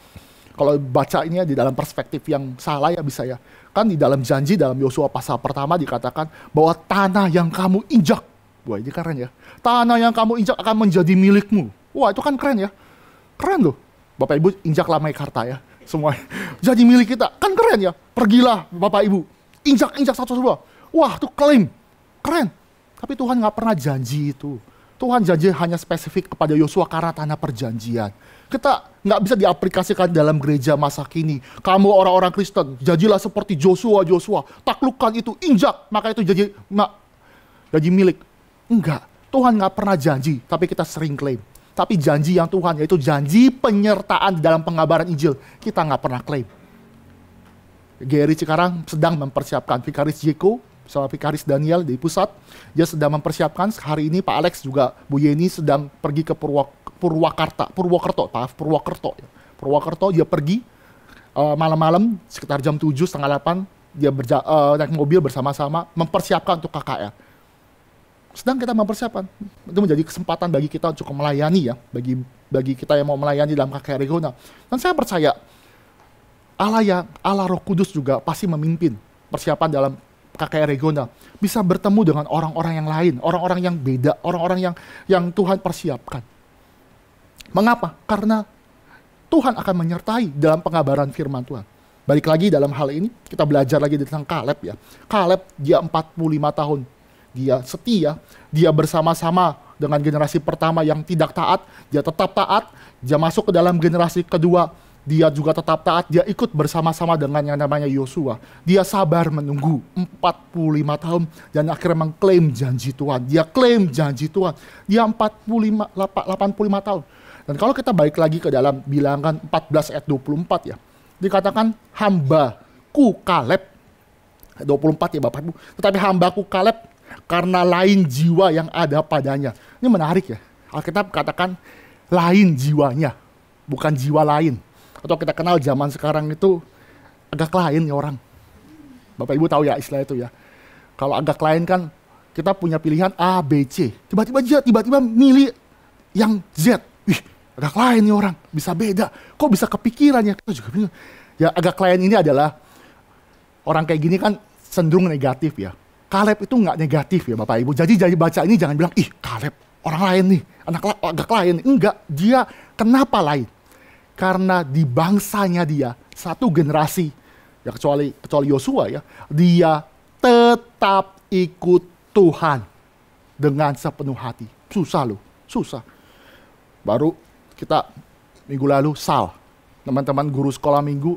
Kalau baca ini ya di dalam perspektif yang salah ya bisa ya. Kan di dalam janji dalam Yosua pasal pertama dikatakan bahwa tanah yang kamu injak. Wah ini keren ya. Tanah yang kamu injak akan menjadi milikmu. Wah itu kan keren ya. Keren loh. Bapak Ibu injaklah Meikarta ya. Semua jadi milik kita. Kan keren ya. Pergilah Bapak Ibu. Injak satu-satu. Wah itu klaim. Keren. Tapi Tuhan nggak pernah janji itu. Tuhan janji hanya spesifik kepada Yosua karena tanah perjanjian. Kita nggak bisa diaplikasikan dalam gereja masa kini. Kamu orang-orang Kristen, jadilah seperti Joshua. Taklukkan itu, injak, maka itu jadi milik. Enggak, Tuhan nggak pernah janji, tapi kita sering klaim. Tapi janji yang Tuhan, yaitu janji penyertaan di dalam pengabaran Injil, kita nggak pernah klaim. Gary sekarang sedang mempersiapkan Vikaris Jeko, sama Vikaris Daniel di pusat, dia sedang mempersiapkan. Hari ini Pak Alex juga, Bu Yeni sedang pergi ke Purwokerto, dia pergi malam-malam sekitar jam 7, setengah 8, dia naik mobil bersama-sama mempersiapkan untuk KKR. Sedang kita mempersiapkan, itu menjadi kesempatan bagi kita untuk melayani ya, bagi kita yang mau melayani dalam KKR regional. Dan saya percaya Allah Roh Kudus juga pasti memimpin persiapan dalam KKR regional, bisa bertemu dengan orang-orang yang lain, orang-orang yang beda, orang-orang yang Tuhan persiapkan. Mengapa? Karena Tuhan akan menyertai dalam pengabaran firman Tuhan. Balik lagi dalam hal ini, kita belajar lagi tentang Kaleb ya. Kaleb, dia 45 tahun, dia setia, dia bersama-sama dengan generasi pertama yang tidak taat, dia tetap taat, dia masuk ke dalam generasi kedua, dia juga tetap taat, dia ikut bersama-sama dengan yang namanya Yosua. Dia sabar menunggu 45 tahun dan akhirnya mengklaim janji Tuhan. Dia klaim janji Tuhan. Dia 85 tahun. Dan kalau kita balik lagi ke dalam Bilangan 14 ayat 24 ya. Dikatakan hambaku Kaleb. 24 ya Bapak Ibu. Tetapi hambaku Kaleb karena lain jiwa yang ada padanya. Ini menarik ya. Alkitab katakan lain jiwanya, bukan jiwa lain. Atau kita kenal zaman sekarang itu agak lain ya orang. Bapak Ibu tahu ya istilah itu ya. Kalau agak lain kan kita punya pilihan A, B, C. Tiba-tiba milih yang Z. Wih, agak lain nih orang. Bisa beda. Kok bisa kepikiran ya? Kita juga bingung. Ya agak lain ini adalah orang kayak gini kan cenderung negatif ya. Kaleb itu nggak negatif ya Bapak Ibu. Jadi baca ini jangan bilang, ih Kaleb orang lain nih. Agak lain. Enggak, dia kenapa lain? Karena di bangsanya dia, satu generasi, ya kecuali Yosua ya, dia tetap ikut Tuhan dengan sepenuh hati. Susah loh, susah. Baru kita minggu lalu teman-teman guru sekolah minggu,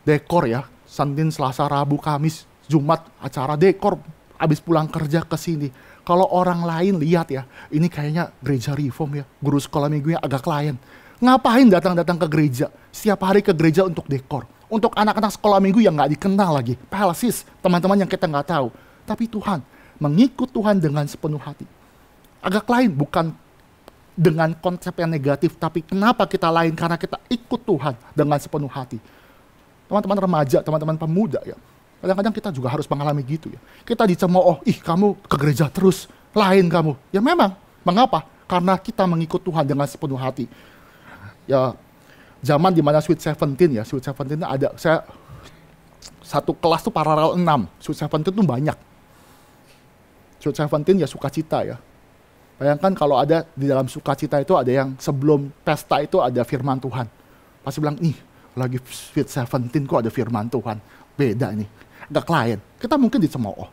dekor ya, Senin, Selasa, Rabu, Kamis, Jumat, acara dekor, habis pulang kerja ke sini. Kalau orang lain lihat ya, ini kayaknya gereja reform ya, guru sekolah minggunya agak lain. Ngapain datang-datang ke gereja? Setiap hari ke gereja untuk dekor. Untuk anak-anak sekolah minggu yang nggak dikenal lagi. Pelasis, teman-teman yang kita nggak tahu. Tapi Tuhan, mengikut Tuhan dengan sepenuh hati. Agak lain, bukan dengan konsep yang negatif. Tapi kenapa kita lain? Karena kita ikut Tuhan dengan sepenuh hati. Teman-teman remaja, teman-teman pemuda ya. Kadang-kadang kita juga harus mengalami gitu ya. Kita dicemooh, kamu ke gereja terus, lain kamu. Ya memang, mengapa? Karena kita mengikut Tuhan dengan sepenuh hati. Ya zaman dimana Sweet 17 ya, Sweet 17 ada, saya satu kelas tuh paralel 6, Sweet 17 tuh banyak. Sweet 17 ya sukacita ya. Bayangkan kalau ada di dalam sukacita itu ada yang sebelum pesta itu ada firman Tuhan. Pasti bilang, nih lagi Sweet 17 kok ada firman Tuhan. Beda ini. Nggak klien. Kita mungkin dicemooh.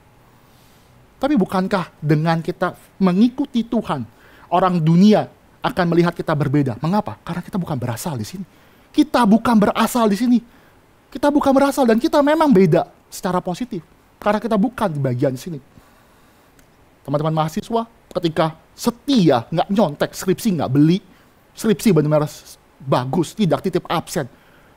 Tapi bukankah dengan kita mengikuti Tuhan, orang dunia akan melihat kita berbeda. Mengapa? Karena kita bukan berasal di sini. Kita bukan berasal di sini. Kita bukan berasal dan kita memang beda secara positif. Karena kita bukan di bagian sini. Teman-teman mahasiswa, ketika setia, nggak nyontek, skripsi nggak beli, skripsi benar-benar bagus, tidak titip absen.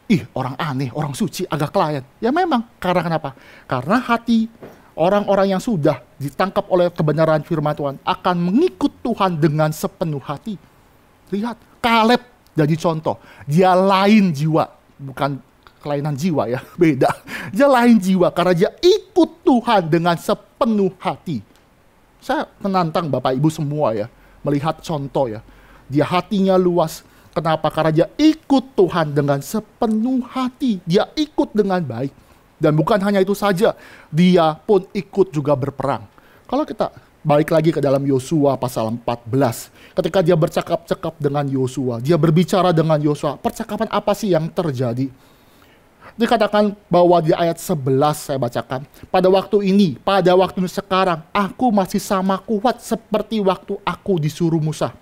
Ih, orang aneh, orang suci, agak klien. Ya memang, karena kenapa? Karena hati orang-orang yang sudah ditangkap oleh kebenaran firman Tuhan akan mengikut Tuhan dengan sepenuh hati. Lihat, Kaleb jadi contoh. Dia lain jiwa, bukan kelainan jiwa ya, beda. Dia lain jiwa karena dia ikut Tuhan dengan sepenuh hati. Saya menantang Bapak Ibu semua ya, melihat contoh ya. Dia hatinya luas. Kenapa? Karena dia ikut Tuhan dengan sepenuh hati. Dia ikut dengan baik. Dan bukan hanya itu saja, dia pun ikut juga berperang. Kalau kita balik lagi ke dalam Yosua pasal 14. Ketika dia bercakap-cakap dengan Yosua, dia berbicara dengan Yosua, percakapan apa sih yang terjadi? Dikatakan bahwa di ayat 11 saya bacakan, pada waktu ini sekarang, aku masih sama kuat seperti waktu aku disuruh Musa.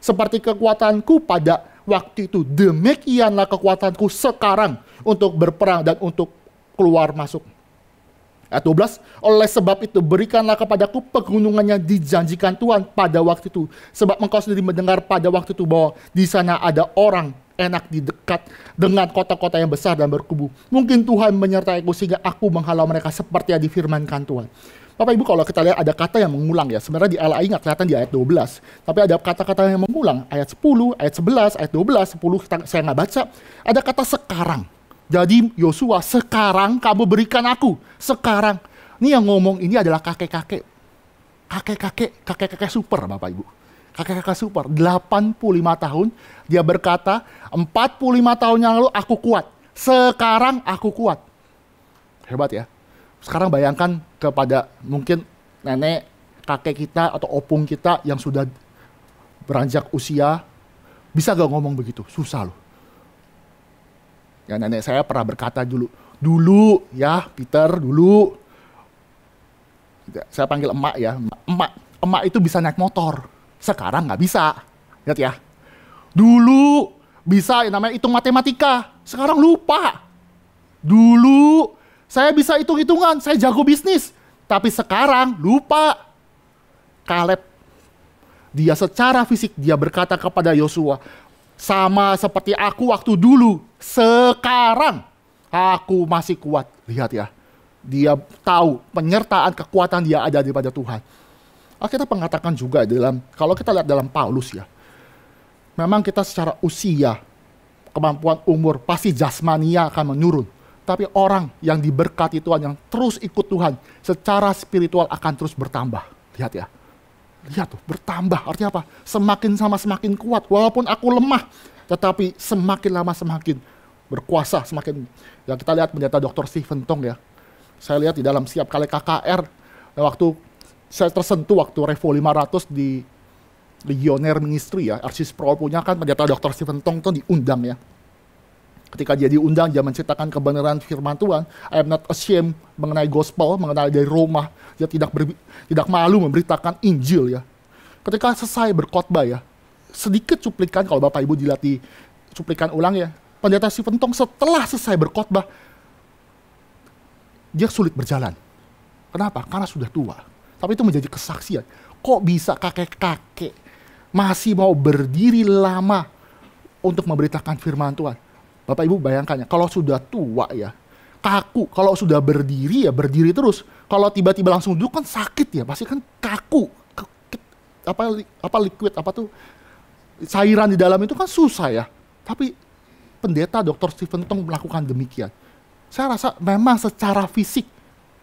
Seperti kekuatanku pada waktu itu, demikianlah kekuatanku sekarang untuk berperang dan untuk keluar masuk. Ayat 12, oleh sebab itu berikanlah kepadaku pegunungannya dijanjikan Tuhan pada waktu itu. Sebab engkau sendiri mendengar pada waktu itu bahwa di sana ada orang enak di dekat dengan kota-kota yang besar dan berkubu. Mungkin Tuhan menyertaiku sehingga aku menghalau mereka seperti yang difirmankan Tuhan. Bapak Ibu, kalau kita lihat ada kata yang mengulang ya. Sebenarnya di LAI nggak kelihatan di ayat 12. Tapi ada kata-kata yang mengulang. Ayat 10, ayat 11, ayat 12, 10 saya nggak baca. Ada kata sekarang. Jadi Yosua, sekarang kamu berikan aku. Sekarang. Ini yang ngomong ini adalah kakek-kakek. Kakek-kakek super Bapak Ibu. Kakek-kakek super. 85 tahun. Dia berkata, 45 tahun yang lalu aku kuat. Sekarang aku kuat. Hebat ya. Sekarang bayangkan kepada mungkin nenek, kakek kita atau opung kita yang sudah beranjak usia, bisa gak ngomong begitu? Susah loh. Ya nenek saya pernah berkata dulu ya Peter, dulu. Saya panggil emak ya, emak itu bisa naik motor. Sekarang nggak bisa. Lihat ya. Dulu bisa yang namanya hitung matematika. Sekarang lupa. Dulu saya bisa hitung-hitungan, saya jago bisnis. Tapi sekarang lupa. Kaleb, dia secara fisik, dia berkata kepada Yosua, sama seperti aku waktu dulu, sekarang aku masih kuat. Lihat ya, dia tahu penyertaan kekuatan dia ada daripada Tuhan. Alkitab mengatakan juga kalau kita lihat dalam Paulus ya, memang kita secara usia, kemampuan umur, pasti jasmania akan menurun. Tapi orang yang diberkati Tuhan, yang terus ikut Tuhan, secara spiritual akan terus bertambah. Lihat ya. Lihat tuh, bertambah. Artinya apa? Semakin kuat. Walaupun aku lemah, tetapi semakin lama semakin berkuasa. Ya kita lihat pendeta Dr. Stephen Tong ya. Saya lihat di dalam setiap kali KKR, waktu saya tersentuh waktu Revo 500 di Legionnaire Ministry ya. RC Sproul punya kan pendeta Dr. Stephen Tong tuh diundang ya. Ketika dia diundang, dia menceritakan kebenaran firman Tuhan. I am not ashamed mengenai gospel, mengenai dari Roma. Dia tidak malu memberitakan Injil ya. Ketika selesai berkhotbah ya, sedikit cuplikan kalau Bapak Ibu dilihat di cuplikan ulang ya. Pendeta Stephen Tong setelah selesai berkhotbah, dia sulit berjalan. Kenapa? Karena sudah tua. Tapi itu menjadi kesaksian. Kok bisa kakek-kakek masih mau berdiri lama untuk memberitakan firman Tuhan? Bapak Ibu bayangkan ya, kalau sudah tua ya, kaku. Kalau sudah berdiri ya berdiri terus. Kalau tiba-tiba langsung duduk kan sakit ya, pasti kan kaku. Liquid, cairan di dalam itu kan susah ya. Tapi pendeta Dr. Stephen Tong melakukan demikian. Saya rasa memang secara fisik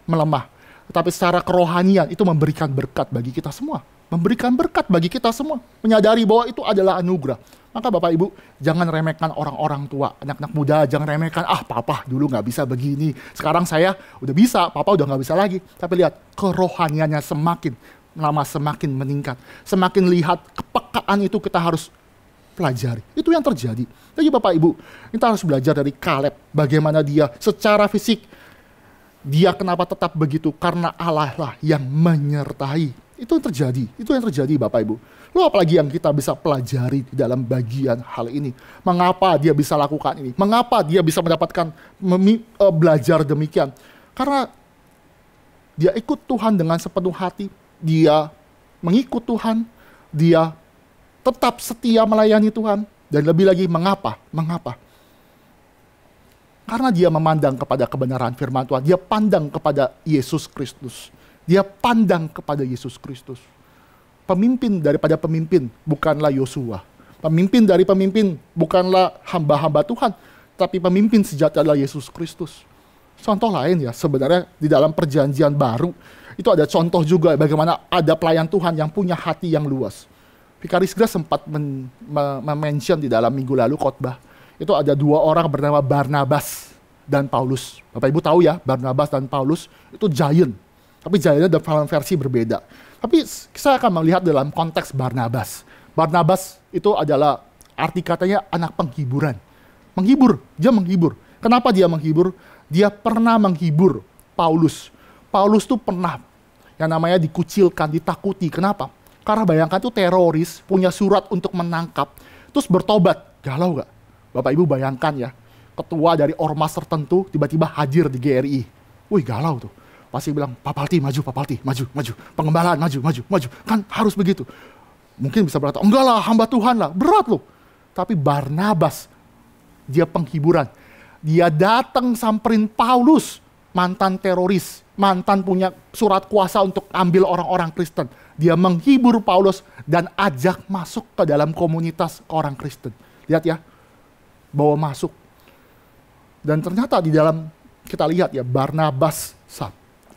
melemah. Tetapi secara kerohanian itu memberikan berkat bagi kita semua. Memberikan berkat bagi kita semua. Menyadari bahwa itu adalah anugerah. Maka Bapak Ibu, jangan remehkan orang-orang tua, anak-anak muda, jangan remehkan, papa dulu nggak bisa begini, sekarang saya udah bisa, papa udah nggak bisa lagi. Tapi lihat, kerohaniannya semakin lama semakin meningkat. Semakin lihat kepekaan itu kita harus pelajari. Itu yang terjadi. Jadi Bapak Ibu, kita harus belajar dari Kaleb. Bagaimana dia secara fisik, dia kenapa tetap begitu? Karena Allah lah yang menyertai. Itu yang terjadi. Itu yang terjadi Bapak Ibu. Lalu apalagi yang kita bisa pelajari di dalam bagian hal ini? Mengapa dia bisa lakukan ini? Mengapa dia bisa mendapatkan belajar demikian? Karena dia ikut Tuhan dengan sepenuh hati. Dia mengikut Tuhan. Dia tetap setia melayani Tuhan. Dan lebih lagi, mengapa? Mengapa? Karena dia memandang kepada kebenaran firman Tuhan. Dia pandang kepada Yesus Kristus. Dia pandang kepada Yesus Kristus. Pemimpin daripada pemimpin bukanlah Yosua. Pemimpin dari pemimpin bukanlah hamba-hamba Tuhan. Tapi pemimpin sejati adalah Yesus Kristus. Contoh lain ya, sebenarnya di dalam perjanjian baru, itu ada contoh juga bagaimana ada pelayan Tuhan yang punya hati yang luas. Vikaris Grace sempat mention di dalam minggu lalu khotbah. Itu ada dua orang bernama Barnabas dan Paulus. Bapak Ibu tahu ya, Barnabas dan Paulus itu giant. Tapi giantnya dalam versi berbeda. Tapi saya akan melihat dalam konteks Barnabas. Barnabas itu adalah arti katanya anak penghiburan. Menghibur, dia menghibur. Kenapa dia menghibur? Dia pernah menghibur Paulus. Paulus tuh pernah yang namanya dikucilkan, ditakuti. Kenapa? Karena bayangkan tuh teroris punya surat untuk menangkap, terus bertobat. Galau gak? Bapak Ibu bayangkan ya, ketua dari ormas tertentu tiba-tiba hadir di GRI. Wih galau tuh. Pasti bilang, Pak Palti maju, Pak Palti maju, maju. Pengembalaan maju, maju, maju. Kan harus begitu. Mungkin bisa berkata, enggak lah, hamba Tuhan lah. Berat loh. Tapi Barnabas, dia penghiburan. Dia datang samperin Paulus, mantan teroris, mantan punya surat kuasa untuk ambil orang-orang Kristen. Dia menghibur Paulus dan ajak masuk ke dalam komunitas orang Kristen. Lihat ya, bawa masuk. Dan ternyata di dalam, kita lihat ya, Barnabas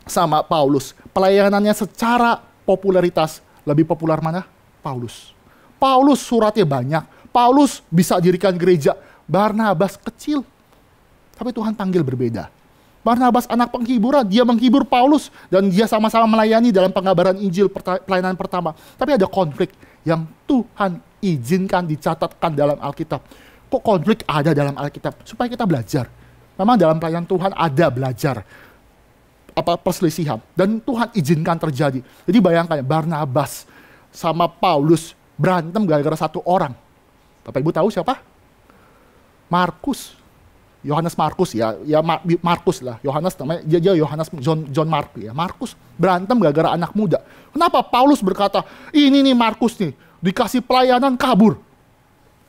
sama Paulus, pelayanannya secara popularitas, lebih populer mana? Paulus. Paulus suratnya banyak, Paulus bisa dirikan gereja, Barnabas kecil. Tapi Tuhan panggil berbeda. Barnabas anak penghiburan, dia menghibur Paulus dan dia sama-sama melayani dalam pengabaran Injil pelayanan pertama. Tapi ada konflik yang Tuhan izinkan dicatatkan dalam Alkitab. Kok konflik ada dalam Alkitab? Supaya kita belajar. Memang dalam pelayanan Tuhan ada belajar perselisihan dan Tuhan izinkan terjadi. Jadi bayangkan Barnabas sama Paulus berantem gara-gara satu orang. Bapak Ibu tahu siapa? Markus. Yohanes Markus ya Markus lah. Yohanes namanya dia Yohanes John Markus ya. Markus berantem gara-gara anak muda. Kenapa Paulus berkata, ini nih Markus nih dikasih pelayanan kabur.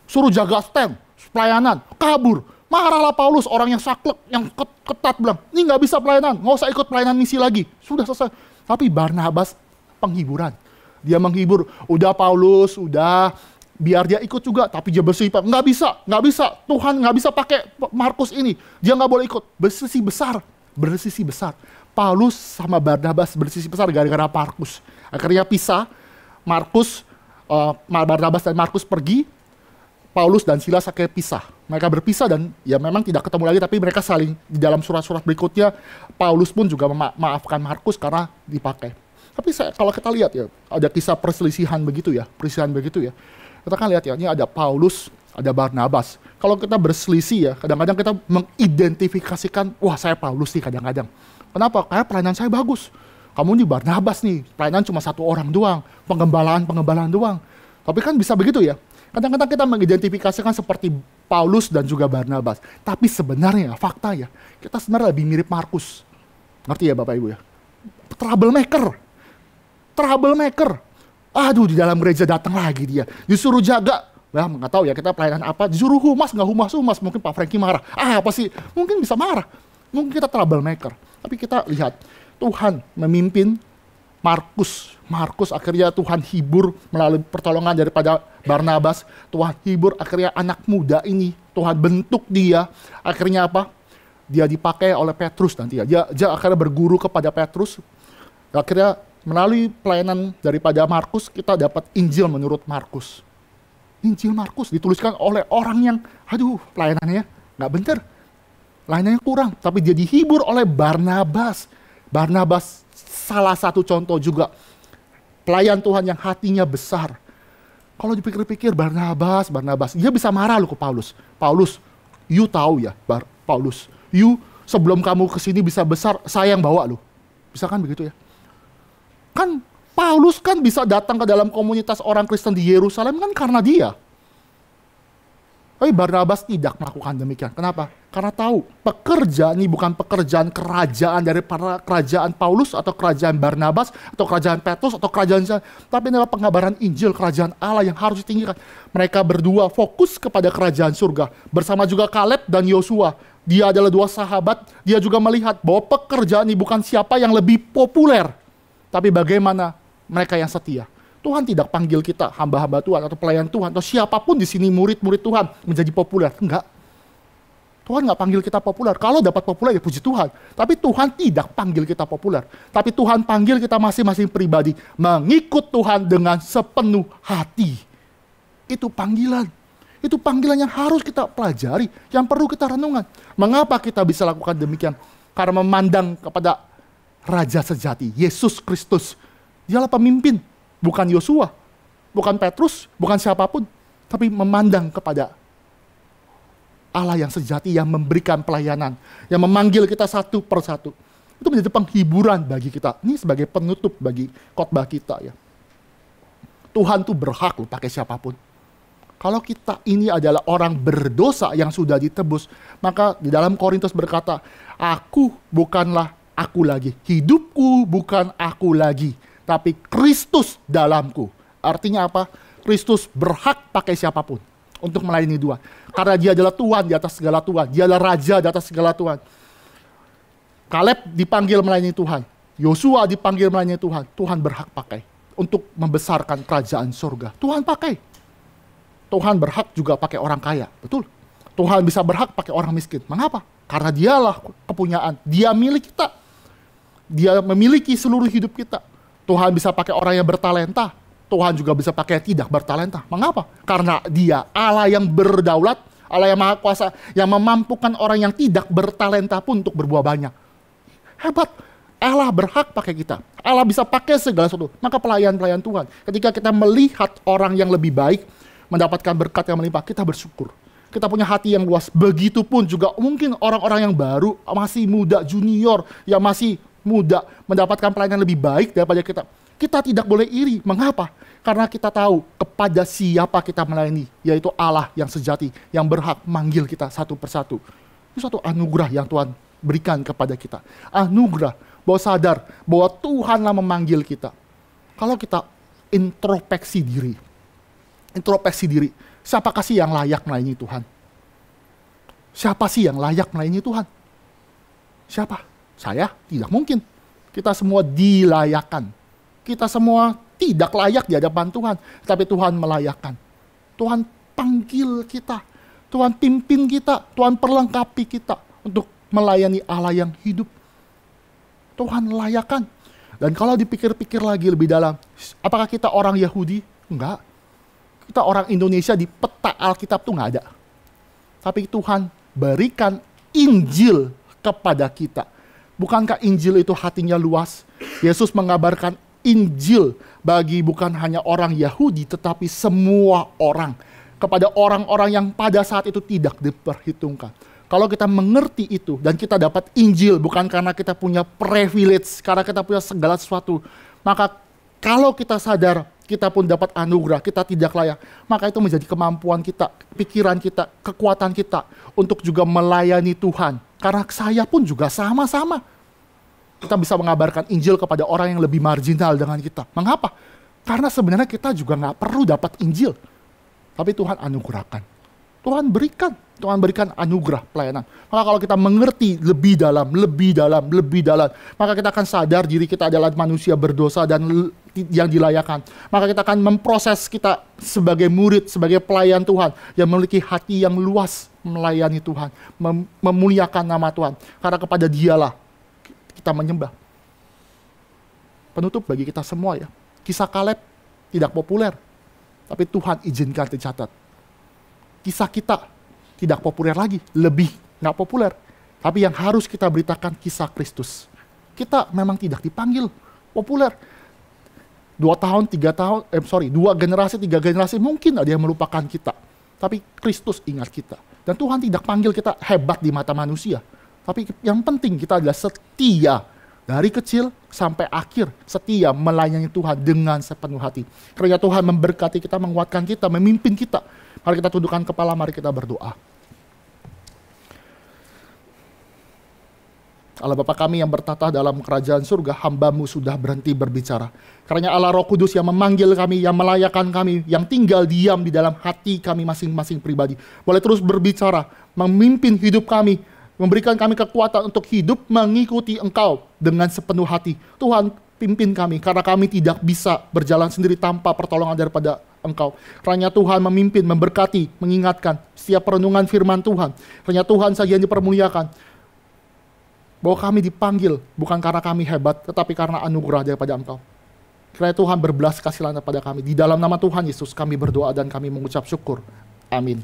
Suruh jaga stand, pelayanan kabur. Marahlah Paulus, orang yang saklek, yang ketat bilang, ini nggak bisa pelayanan, nggak usah ikut pelayanan misi lagi. Sudah selesai. Tapi Barnabas penghiburan. Dia menghibur, udah Paulus, udah biar dia ikut juga, tapi dia bersih, nggak bisa, Tuhan nggak bisa pakai Markus ini, dia nggak boleh ikut, bersisi besar. Paulus sama Barnabas bersisi besar gara-gara Markus. Akhirnya pisah, Barnabas dan Markus pergi, Paulus dan Silas akhirnya pisah. Mereka berpisah dan ya memang tidak ketemu lagi, tapi mereka saling di dalam surat-surat berikutnya, Paulus pun juga memaafkan Markus karena dipakai. Tapi kalau kita lihat ya, ada kisah perselisihan begitu ya. Kita kan lihat ya, ini ada Paulus, ada Barnabas. Kalau kita berselisih ya, kadang-kadang kita mengidentifikasikan, wah saya Paulus nih kadang-kadang. Kenapa? Karena pelayanan saya bagus. Kamu nih Barnabas nih, pelayanan cuma satu orang doang, pengembalaan doang. Tapi kan bisa begitu ya. Kadang-kadang kita mengidentifikasikan seperti Paulus dan juga Barnabas. Tapi sebenarnya, fakta ya, kita sebenarnya lebih mirip Markus. Ngerti ya Bapak Ibu ya? Troublemaker. Aduh, di dalam gereja datang lagi dia. Disuruh jaga. Nah, nggak tahu ya kita pelayanan apa. Disuruh humas, nggak humas. Mungkin Pak Franky marah. Apa sih? Mungkin bisa marah. Mungkin kita troublemaker. Tapi kita lihat, Tuhan memimpin Markus akhirnya Tuhan hibur melalui pertolongan daripada Barnabas. Tuhan hibur akhirnya anak muda ini. Tuhan bentuk dia. Akhirnya apa? Dia dipakai oleh Petrus nanti ya. Dia akhirnya berguru kepada Petrus. Akhirnya melalui pelayanan daripada Markus, kita dapat Injil menurut Markus. Injil Markus dituliskan oleh orang yang, pelayanannya nggak bener. Pelayanannya kurang, tapi dia dihibur oleh Barnabas. Barnabas salah satu contoh juga. Pelayan Tuhan yang hatinya besar. Kalau dipikir-pikir Barnabas, dia bisa marah loh ke Paulus. Paulus, you tahu ya, Paulus, you sebelum kamu kesini bisa besar, saya yang bawa loh. Bisa kan begitu ya? Kan Paulus kan bisa datang ke dalam komunitas orang Kristen di Yerusalem kan karena dia. Tapi Barnabas tidak melakukan demikian. Kenapa? Karena tahu pekerjaan ini bukan pekerjaan kerajaan dari para kerajaan Paulus atau kerajaan Barnabas atau kerajaan Petrus atau kerajaan, tapi adalah pengabaran Injil kerajaan Allah yang harus ditinggikan. Mereka berdua fokus kepada kerajaan surga bersama juga Kaleb dan Yosua. Dia adalah dua sahabat. Dia juga melihat bahwa pekerjaan ini bukan siapa yang lebih populer, tapi bagaimana mereka yang setia. Tuhan tidak panggil kita hamba-hamba Tuhan atau pelayan Tuhan atau siapapun di sini murid-murid Tuhan menjadi populer. Enggak. Tuhan nggak panggil kita populer. Kalau dapat populer ya puji Tuhan. Tapi Tuhan tidak panggil kita populer. Tapi Tuhan panggil kita masing-masing pribadi mengikut Tuhan dengan sepenuh hati. Itu panggilan. Itu panggilan yang harus kita pelajari, yang perlu kita renungan. Mengapa kita bisa lakukan demikian? Karena memandang kepada Raja sejati, Yesus Kristus. Dialah pemimpin. Bukan Yosua, bukan Petrus, bukan siapapun, tapi memandang kepada Allah yang sejati yang memberikan pelayanan, yang memanggil kita satu persatu. Itu menjadi penghiburan bagi kita. Ini sebagai penutup bagi khotbah kita ya. Tuhan tuh berhak loh pakai siapapun. Kalau kita ini adalah orang berdosa yang sudah ditebus, maka di dalam Korintus berkata, aku bukanlah aku lagi, hidupku bukan aku lagi, tapi Kristus dalamku. Artinya apa? Kristus berhak pakai siapapun untuk melayani dua. Karena dia adalah Tuhan di atas segala Tuhan. Dia adalah Raja di atas segala Tuhan. Kaleb dipanggil melayani Tuhan. Yosua dipanggil melayani Tuhan. Tuhan berhak pakai untuk membesarkan kerajaan surga. Tuhan pakai. Tuhan berhak juga pakai orang kaya. Betul. Tuhan bisa berhak pakai orang miskin. Mengapa? Karena dialah kepunyaan. Dia milik kita. Dia memiliki seluruh hidup kita. Tuhan bisa pakai orang yang bertalenta. Tuhan juga bisa pakai yang tidak bertalenta. Mengapa? Karena dia Allah yang berdaulat, Allah yang maha kuasa, yang memampukan orang yang tidak bertalenta pun untuk berbuah banyak. Hebat. Allah berhak pakai kita. Allah bisa pakai segala sesuatu. Maka pelayan-pelayan Tuhan, ketika kita melihat orang yang lebih baik, mendapatkan berkat yang melimpah, kita bersyukur. Kita punya hati yang luas. Begitupun juga mungkin orang-orang yang baru, masih muda, junior, yang masih muda, mendapatkan pelayanan lebih baik daripada kita. Kita tidak boleh iri. Mengapa? Karena kita tahu kepada siapa kita melayani, yaitu Allah yang sejati, yang berhak manggil kita satu persatu. Itu satu anugerah yang Tuhan berikan kepada kita. Anugerah, bahwa sadar bahwa Tuhanlah memanggil kita. Kalau kita introspeksi diri, siapakah sih yang layak melayani Tuhan? Siapa sih yang layak melayani Tuhan? Siapa? Saya? Tidak mungkin. Kita semua dilayakkan. Kita semua tidak layak di hadapan Tuhan. Tapi Tuhan melayakkan. Tuhan panggil kita. Tuhan pimpin kita. Tuhan perlengkapi kita untuk melayani Allah yang hidup. Tuhan melayakkan. Dan kalau dipikir-pikir lagi lebih dalam, apakah kita orang Yahudi? Enggak. Kita orang Indonesia di peta Alkitab tuh nggak ada. Tapi Tuhan berikan Injil kepada kita. Bukankah Injil itu hatinya luas? Yesus mengabarkan Injil bagi bukan hanya orang Yahudi, tetapi semua orang. Kepada orang-orang yang pada saat itu tidak diperhitungkan. Kalau kita mengerti itu dan kita dapat Injil bukan karena kita punya privilege, karena kita punya segala sesuatu, maka kalau kita sadar kita pun dapat anugerah, kita tidak layak, maka itu menjadi kemampuan kita, pikiran kita, kekuatan kita untuk juga melayani Tuhan. Karena saya pun juga sama-sama. Kita bisa mengabarkan Injil kepada orang yang lebih marginal dengan kita. Mengapa? Karena sebenarnya kita juga nggak perlu dapat Injil. Tapi Tuhan anugerahkan. Tuhan berikan anugerah pelayanan. Maka kalau kita mengerti lebih dalam, maka kita akan sadar diri kita adalah manusia berdosa dan yang dilayakkan. Maka kita akan memproses kita sebagai murid, sebagai pelayan Tuhan yang memiliki hati yang luas melayani Tuhan, memuliakan nama Tuhan. Karena kepada Dialah kita menyembah. Penutup bagi kita semua ya. Kisah Kaleb tidak populer, tapi Tuhan izinkan dicatat. Kisah kita tidak populer lagi, lebih nggak populer. Tapi yang harus kita beritakan kisah Kristus. Kita memang tidak dipanggil populer. 2 generasi, 3 generasi, mungkin ada yang melupakan kita. Tapi Kristus ingat kita. Dan Tuhan tidak panggil kita hebat di mata manusia. Tapi yang penting kita adalah setia. Dari kecil sampai akhir, setia melayani Tuhan dengan sepenuh hati. Karena Tuhan memberkati kita, menguatkan kita, memimpin kita. Mari kita tundukkan kepala, mari kita berdoa. Allah Bapa kami yang bertata dalam kerajaan surga, hamba-Mu sudah berhenti berbicara. Karena Allah Roh Kudus yang memanggil kami, yang melayakkan kami, yang tinggal diam di dalam hati kami masing-masing pribadi. Boleh terus berbicara, memimpin hidup kami, memberikan kami kekuatan untuk hidup mengikuti Engkau dengan sepenuh hati. Tuhan, pimpin kami, karena kami tidak bisa berjalan sendiri tanpa pertolongan daripada Engkau. Karena Tuhan memimpin, memberkati, mengingatkan setiap perenungan firman Tuhan. Karena Tuhan saja yang dipermuliakan. Bahwa kami dipanggil bukan karena kami hebat, tetapi karena anugerah daripada Engkau. Kiranya Tuhan berbelas kasihan kepada kami. Di dalam nama Tuhan Yesus kami berdoa dan kami mengucap syukur. Amin.